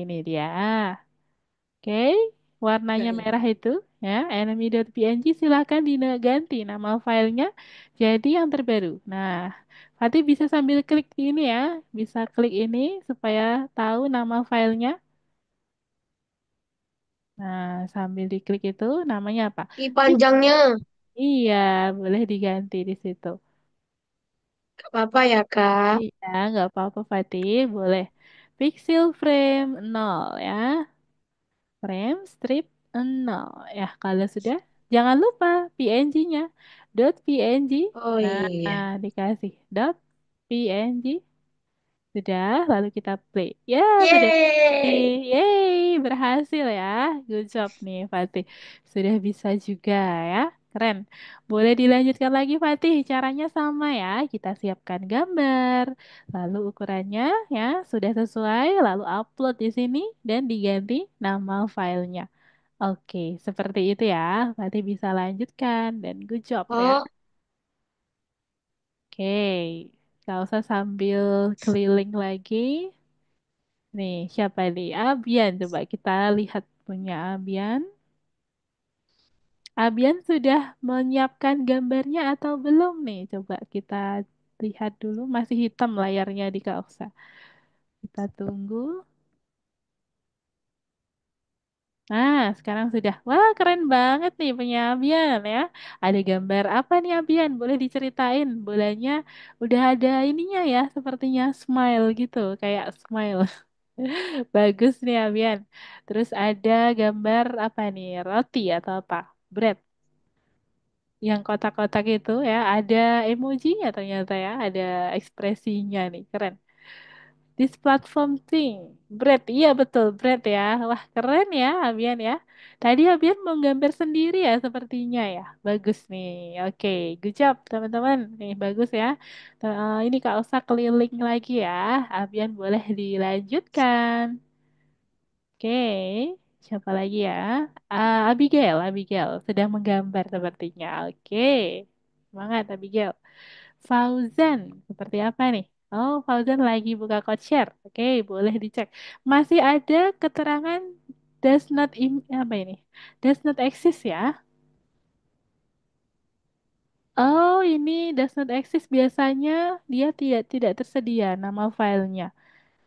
Ini dia. Oke, warnanya Ya, ya. merah itu ya, enemy.png silahkan diganti nama filenya jadi yang terbaru. Nah, Fatih bisa sambil klik ini ya, bisa klik ini supaya tahu nama filenya. Nah, sambil diklik itu namanya apa? I Ih, panjangnya. iya, boleh diganti di situ. Gak apa-apa ya, Kak. Iya, nggak apa-apa Fatih, boleh. Pixel frame 0 ya. Frame strip 0. Ya, kalau sudah, jangan lupa PNG-nya. .png. Oh iya. Nah, dikasih .png. Sudah, lalu kita play. Ya, sudah. Yeay. Yeay, berhasil ya. Good job nih, Fatih. Sudah bisa juga ya. Keren. Boleh dilanjutkan lagi, Fatih. Caranya sama ya. Kita siapkan gambar. Lalu ukurannya ya sudah sesuai. Lalu upload di sini dan diganti nama filenya. Oke, seperti itu ya. Fatih bisa lanjutkan dan good job ya. Oh, Oke, gak usah sambil keliling lagi. Nih, siapa nih? Abian. Coba kita lihat punya Abian. Abian sudah menyiapkan gambarnya atau belum nih? Coba kita lihat dulu. Masih hitam layarnya di Kak Oksa. Kita tunggu. Nah, sekarang sudah. Wah, keren banget nih punya Abian ya. Ada gambar apa nih Abian? Boleh diceritain. Bolanya udah ada ininya ya, sepertinya smile gitu. Kayak smile. Bagus nih Abian. Terus ada gambar apa nih? Roti atau apa? Bread. Yang kotak-kotak itu ya. Ada emojinya ternyata ya. Ada ekspresinya nih. Keren. This platform thing. Bread. Iya betul. Bread ya. Wah keren ya Abian ya. Tadi Abian mau gambar sendiri ya sepertinya ya. Bagus nih. Oke. Good job teman-teman. Nih bagus ya. Ini Kak Osa keliling lagi ya. Abian boleh dilanjutkan. Oke, siapa lagi ya? Abigail sedang menggambar sepertinya. Oke, semangat Abigail. Fauzan, seperti apa nih? Oh, Fauzan lagi buka code share. Oke, boleh dicek. Masih ada keterangan apa ini? Does not exist ya? Oh, ini does not exist biasanya dia tidak tersedia nama filenya.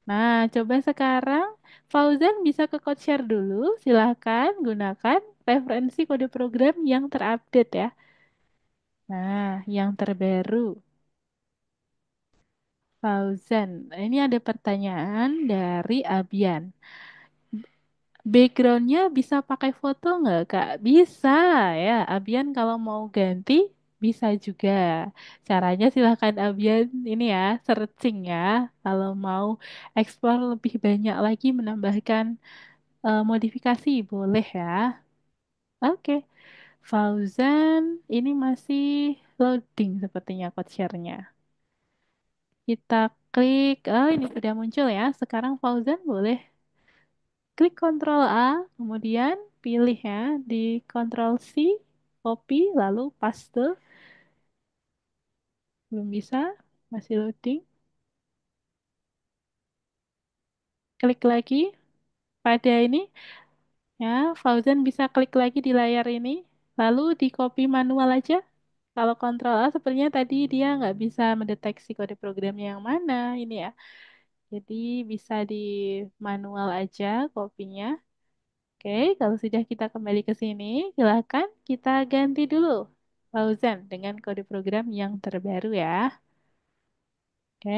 Nah, coba sekarang Fauzan bisa ke code share dulu. Silahkan gunakan referensi kode program yang terupdate ya. Nah, yang terbaru. Fauzan, ini ada pertanyaan dari Abian. Backgroundnya bisa pakai foto nggak, Kak? Bisa ya. Abian kalau mau ganti bisa juga. Caranya silahkan Abian ini ya, searching ya. Kalau mau explore lebih banyak lagi menambahkan modifikasi boleh ya. Oke, Fauzan ini masih loading sepertinya code share-nya. Kita klik, oh ini sudah muncul ya. Sekarang Fauzan boleh klik Ctrl A, kemudian pilih ya di Ctrl C, copy, lalu paste. Belum bisa, masih loading. Klik lagi pada ini. Ya, Fauzan bisa klik lagi di layar ini, lalu di copy manual aja. Kalau Ctrl A sepertinya tadi dia nggak bisa mendeteksi kode programnya yang mana ini ya. Jadi bisa di manual aja kopinya. Oke, kalau sudah kita kembali ke sini, silakan kita ganti dulu. Fauzan dengan kode program yang terbaru ya. Oke,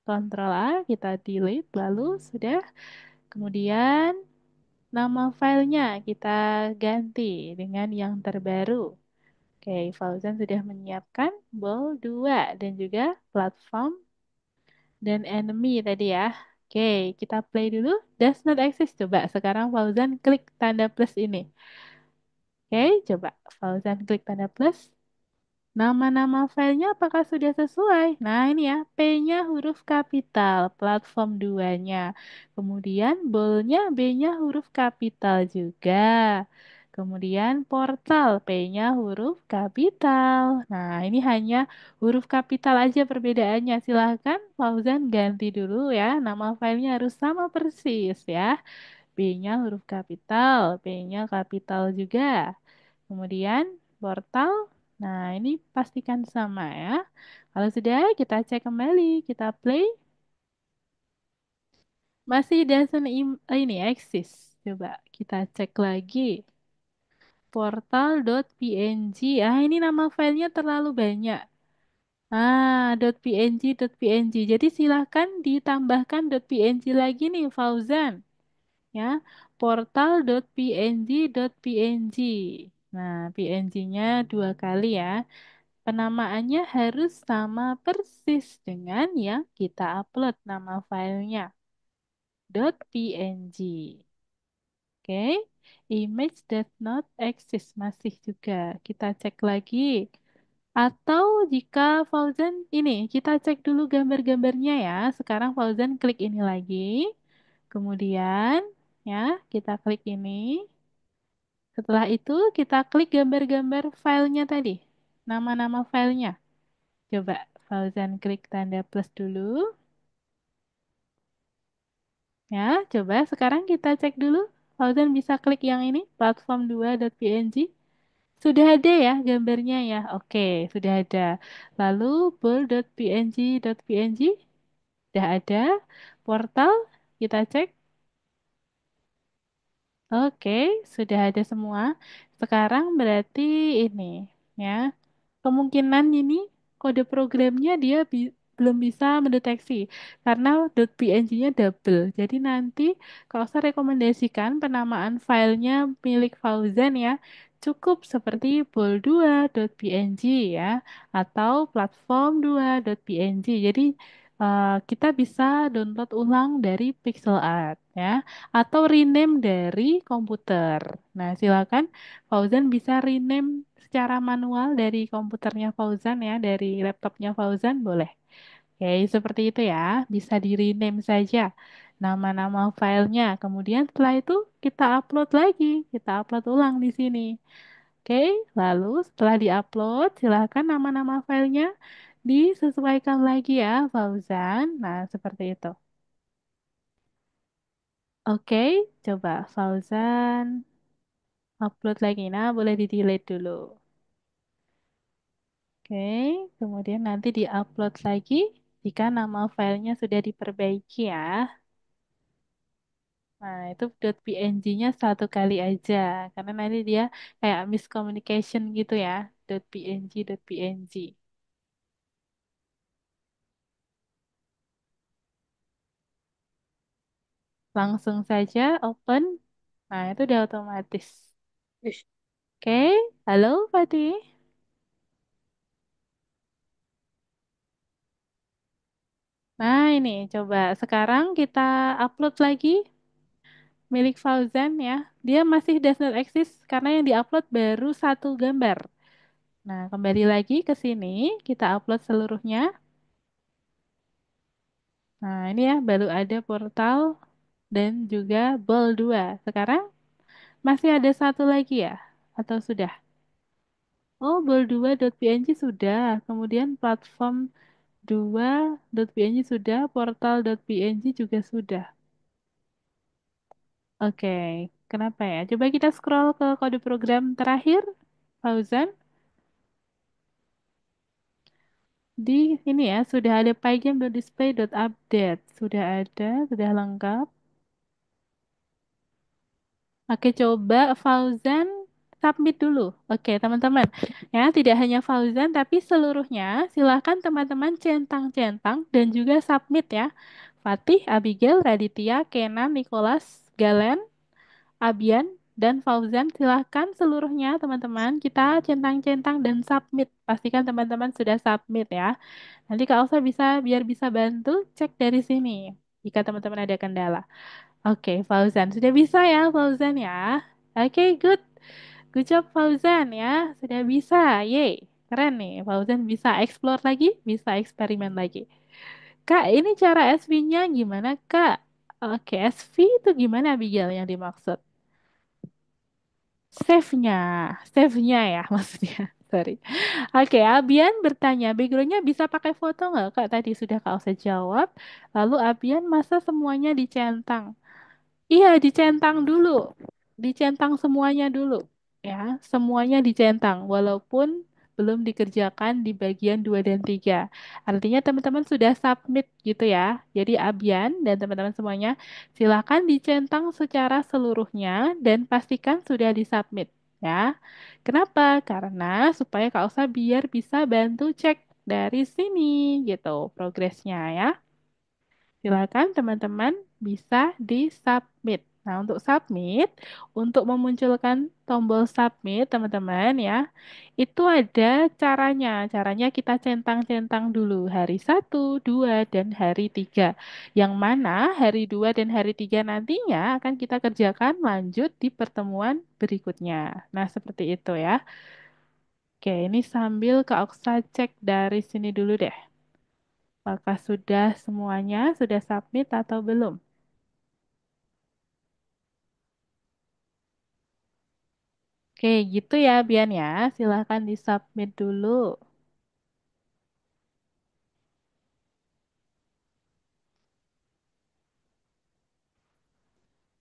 Ctrl A, kita delete, lalu sudah. Kemudian nama filenya kita ganti dengan yang terbaru. Oke, Fauzan sudah menyiapkan ball 2 dan juga platform dan enemy tadi ya. Oke, kita play dulu. Does not exist. Coba sekarang Fauzan klik tanda plus ini. Oke, coba Fauzan klik tanda plus. Nama-nama filenya apakah sudah sesuai? Nah, ini ya, P-nya huruf kapital, platform 2-nya. Kemudian bold-nya B-nya huruf kapital juga. Kemudian portal, P-nya huruf kapital. Nah, ini hanya huruf kapital aja perbedaannya. Silahkan Fauzan ganti dulu ya. Nama filenya harus sama persis ya. B-nya huruf kapital, P-nya kapital juga. Kemudian portal. Nah, ini pastikan sama ya. Kalau sudah, kita cek kembali, kita play. Masih ini exist. Coba kita cek lagi. Portal.png. Ah, ini nama filenya terlalu banyak. Ah, .png. Jadi silahkan ditambahkan .png lagi nih, Fauzan. Ya, portal.png. Nah, png-nya dua kali ya. Penamaannya harus sama persis dengan yang kita upload nama filenya. .png. Oke, image does not exist masih juga. Kita cek lagi. Atau jika Fauzan ini, kita cek dulu gambar-gambarnya ya. Sekarang Fauzan klik ini lagi. Kemudian ya, kita klik ini. Setelah itu kita klik gambar-gambar filenya tadi. Nama-nama filenya. Coba Fauzan klik tanda plus dulu. Ya, coba sekarang kita cek dulu. Fauzan bisa klik yang ini, platform2.png. Sudah ada ya gambarnya ya. Oke, sudah ada. Lalu bool.png. Sudah ada. Portal, kita cek. Oke, sudah ada semua. Sekarang berarti ini ya. Kemungkinan ini kode programnya dia belum bisa mendeteksi karena .png-nya double. Jadi nanti kalau saya rekomendasikan penamaan filenya milik Fauzan ya, cukup seperti bool2.png ya atau platform2.png. Jadi kita bisa download ulang dari pixel art ya atau rename dari komputer. Nah, silakan Fauzan bisa rename secara manual dari komputernya Fauzan ya, dari laptopnya Fauzan boleh. Oke, seperti itu ya. Bisa di rename saja nama-nama filenya. Kemudian setelah itu kita upload lagi, kita upload ulang di sini. Oke, lalu setelah diupload, silakan nama-nama filenya disesuaikan lagi ya, Fauzan. Nah, seperti itu. Oke, coba Fauzan upload lagi. Nah, boleh di-delete dulu. Oke, kemudian nanti di-upload lagi jika nama filenya sudah diperbaiki ya. Nah, itu .png-nya satu kali aja, karena nanti dia kayak miscommunication gitu ya. .png. Langsung saja open. Nah, itu udah otomatis. Wis. Oke, halo Fatih. Nah, ini coba sekarang kita upload lagi milik Fauzan ya. Dia masih does not exist karena yang diupload baru satu gambar. Nah, kembali lagi ke sini, kita upload seluruhnya. Nah, ini ya, baru ada portal dan juga bol 2. Sekarang masih ada satu lagi ya? Atau sudah? Oh, bol2.png sudah. Kemudian platform 2.png sudah, portal.png juga sudah. Oke, kenapa ya? Coba kita scroll ke kode program terakhir, Fauzan. Di ini ya, sudah ada pygame.display.update. Sudah ada, sudah lengkap. Oke, coba Fauzan submit dulu. Oke, teman-teman. Ya, tidak hanya Fauzan tapi seluruhnya silakan teman-teman centang-centang dan juga submit ya. Fatih, Abigail, Raditya, Kenan, Nicholas, Galen, Abian, dan Fauzan silahkan seluruhnya teman-teman kita centang-centang dan submit. Pastikan teman-teman sudah submit ya. Nanti Kak Elsa biar bisa bantu cek dari sini jika teman-teman ada kendala. Oke, Fauzan sudah bisa ya Fauzan ya. Oke, good. Good job Fauzan ya. Sudah bisa. Yeay. Keren nih. Fauzan bisa explore lagi, bisa eksperimen lagi. Kak, ini cara SV-nya gimana, Kak? Oke, SV itu gimana Abigail yang dimaksud? Save-nya, save-nya ya maksudnya. Sorry. Oke, Abian bertanya, background-nya bisa pakai foto nggak, Kak? Tadi sudah Kak Osa jawab. Lalu Abian, masa semuanya dicentang? Iya, dicentang dulu. Dicentang semuanya dulu. Ya, semuanya dicentang. Walaupun belum dikerjakan di bagian 2 dan 3. Artinya teman-teman sudah submit gitu ya. Jadi Abian dan teman-teman semuanya silakan dicentang secara seluruhnya dan pastikan sudah disubmit ya. Kenapa? Karena supaya Kak Osa biar bisa bantu cek dari sini gitu progresnya ya. Silakan teman-teman bisa di-submit. Nah, untuk submit, untuk memunculkan tombol submit, teman-teman ya, itu ada caranya. Caranya kita centang-centang dulu hari 1, 2, dan hari 3. Yang mana hari 2 dan hari 3 nantinya akan kita kerjakan lanjut di pertemuan berikutnya. Nah, seperti itu ya. Oke, ini sambil Kak Oksa cek dari sini dulu deh. Apakah sudah semuanya sudah submit atau belum? Oke, gitu ya Bian ya. Silahkan disubmit dulu.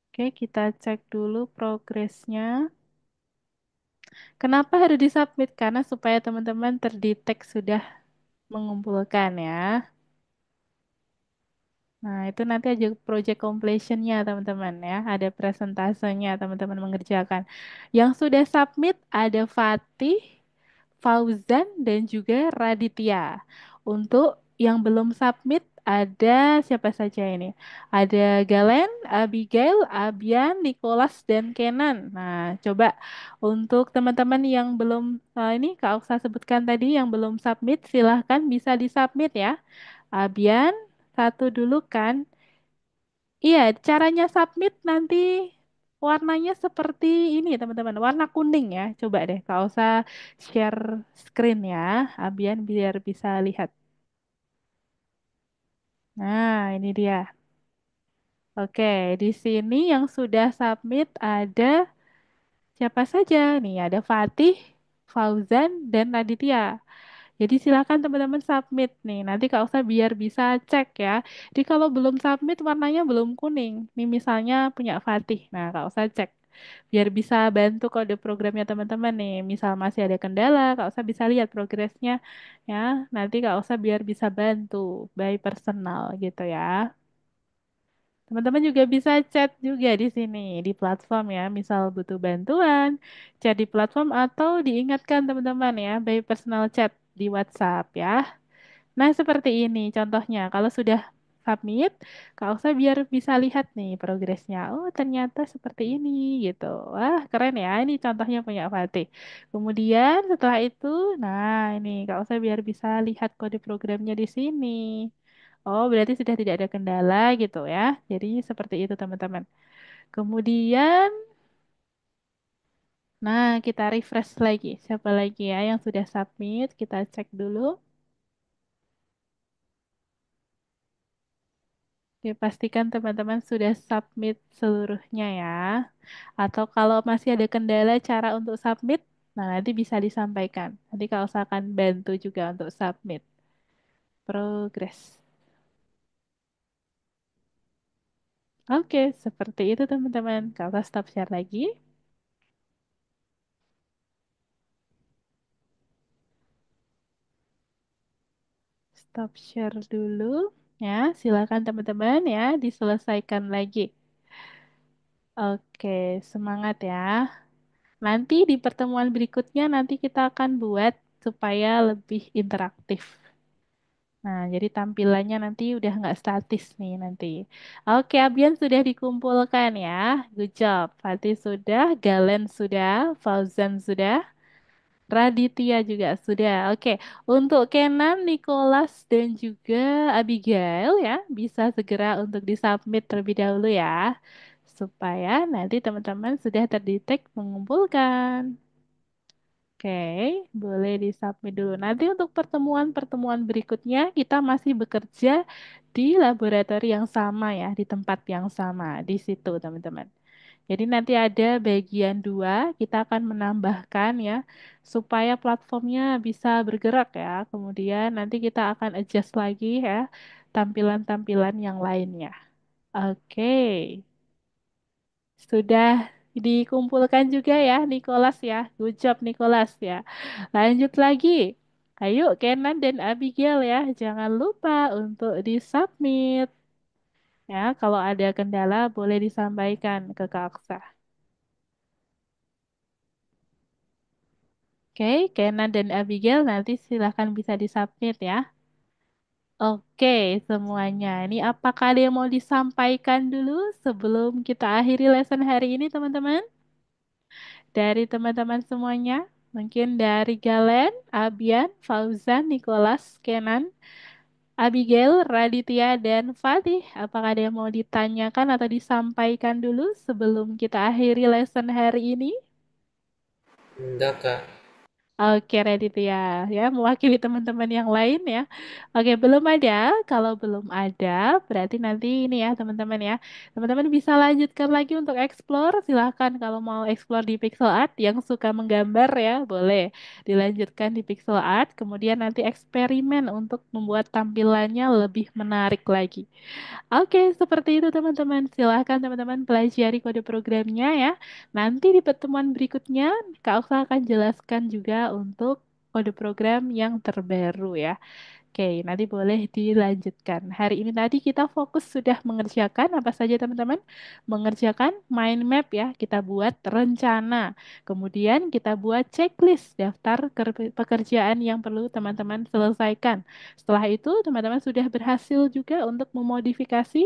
Oke, kita cek dulu progresnya. Kenapa harus disubmit? Karena supaya teman-teman terdetek sudah mengumpulkan ya. Nah, itu nanti aja project completion-nya teman-teman ya. Ada presentasenya teman-teman mengerjakan. Yang sudah submit ada Fatih, Fauzan, dan juga Raditya. Untuk yang belum submit ada siapa saja ini? Ada Galen, Abigail, Abian, Nicholas, dan Kenan. Nah, coba untuk teman-teman yang belum ini Kak Oksa sebutkan tadi yang belum submit, silahkan bisa disubmit ya. Abian, satu dulu kan? Iya, caranya submit nanti warnanya seperti ini teman-teman, warna kuning ya. Coba deh, kau usah share screen ya, Abian biar bisa lihat. Nah, ini dia. Oke, di sini yang sudah submit ada siapa saja nih? Ada Fatih, Fauzan, dan Raditya. Jadi silakan teman-teman submit nih. Nanti Kak Usa biar bisa cek ya. Jadi kalau belum submit warnanya belum kuning. Nih misalnya punya Fatih. Nah, Kak Usa cek. Biar bisa bantu kode programnya teman-teman nih. Misal masih ada kendala, Kak Usa bisa lihat progresnya ya. Nanti Kak Usa biar bisa bantu by personal gitu ya. Teman-teman juga bisa chat juga di sini di platform ya. Misal butuh bantuan, chat di platform atau diingatkan teman-teman ya by personal chat di WhatsApp ya. Nah, seperti ini contohnya. Kalau sudah submit, Kak Oksa biar bisa lihat nih progresnya. Oh, ternyata seperti ini gitu. Wah, keren ya. Ini contohnya punya Fatih. Kemudian setelah itu, nah ini Kak Oksa biar bisa lihat kode programnya di sini. Oh, berarti sudah tidak ada kendala gitu ya. Jadi seperti itu teman-teman. Kemudian, nah kita refresh lagi. Siapa lagi ya yang sudah submit? Kita cek dulu. Oke, pastikan teman-teman sudah submit seluruhnya ya. Atau kalau masih ada kendala cara untuk submit, nah nanti bisa disampaikan. Nanti kalau saya akan bantu juga untuk submit progress. Oke, seperti itu teman-teman. Kalau stop share lagi, stop share dulu. Ya, silakan teman-teman ya, diselesaikan lagi. Oke, semangat ya. Nanti di pertemuan berikutnya nanti kita akan buat supaya lebih interaktif. Nah, jadi tampilannya nanti udah nggak statis nih nanti. Oke, Abian sudah dikumpulkan ya. Good job. Fatih sudah, Galen sudah, Fauzan sudah, Raditya juga sudah. Oke, untuk Kenan, Nicholas, dan juga Abigail ya, bisa segera untuk disubmit terlebih dahulu ya. Supaya nanti teman-teman sudah terdetek mengumpulkan. Oke, boleh disubmit dulu. Nanti untuk pertemuan-pertemuan berikutnya kita masih bekerja di laboratori yang sama ya, di tempat yang sama, di situ teman-teman. Jadi nanti ada bagian dua, kita akan menambahkan ya, supaya platformnya bisa bergerak ya. Kemudian nanti kita akan adjust lagi ya, tampilan-tampilan yang lainnya. Oke. Sudah dikumpulkan juga ya, Nicholas ya. Good job, Nicholas ya. Lanjut lagi. Ayo, Kenan dan Abigail ya. Jangan lupa untuk disubmit. Ya, kalau ada kendala boleh disampaikan ke Kak Aksa. Oke, Kenan dan Abigail nanti silahkan bisa disubmit ya. Oke, semuanya. Ini apakah ada yang mau disampaikan dulu sebelum kita akhiri lesson hari ini, teman-teman? Dari teman-teman semuanya, mungkin dari Galen, Abian, Fauzan, Nicholas, Kenan, Abigail, Raditya, dan Fatih. Apakah ada yang mau ditanyakan atau disampaikan dulu sebelum kita akhiri lesson hari ini? Enggak, Kak. Oke, Raditya, ya, mewakili teman-teman yang lain ya. Oke, belum ada. Kalau belum ada, berarti nanti ini ya, teman-teman ya. Teman-teman bisa lanjutkan lagi untuk explore. Silahkan kalau mau explore di pixel art yang suka menggambar ya, boleh dilanjutkan di pixel art. Kemudian nanti eksperimen untuk membuat tampilannya lebih menarik lagi. Oke, seperti itu teman-teman. Silahkan teman-teman pelajari kode programnya ya. Nanti di pertemuan berikutnya, Kak Oksa akan jelaskan juga untuk kode program yang terbaru ya. Oke, nanti boleh dilanjutkan. Hari ini tadi kita fokus sudah mengerjakan apa saja teman-teman? Mengerjakan mind map ya, kita buat rencana. Kemudian kita buat checklist daftar pekerjaan yang perlu teman-teman selesaikan. Setelah itu teman-teman sudah berhasil juga untuk memodifikasi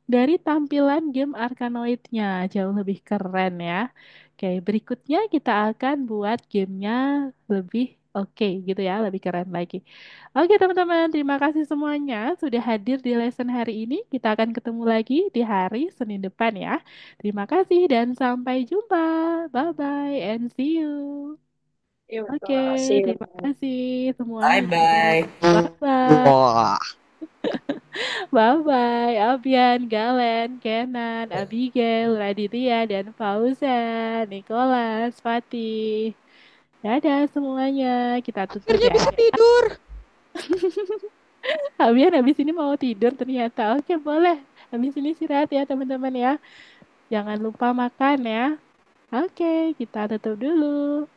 dari tampilan game Arkanoidnya jauh lebih keren ya. Oke, berikutnya kita akan buat gamenya lebih oke gitu ya, lebih keren lagi. Oke teman-teman, terima kasih semuanya sudah hadir di lesson hari ini. Kita akan ketemu lagi di hari Senin depan ya. Terima kasih dan sampai jumpa. Bye-bye and see you. Yuk, Oke, terima kasih. terima kasih semuanya. Bye-bye. Bye-bye. Wah. Bye-bye, Abian, Galen, Kenan, Abigail, Raditya, dan Fauzan, Nicholas, Fatih. Dadah semuanya. Kita tutup Akhirnya ya. bisa tidur. Abian habis ini mau tidur ternyata. Oke, boleh. Habis ini istirahat ya teman-teman ya. Jangan lupa makan ya. Oke, kita tutup dulu.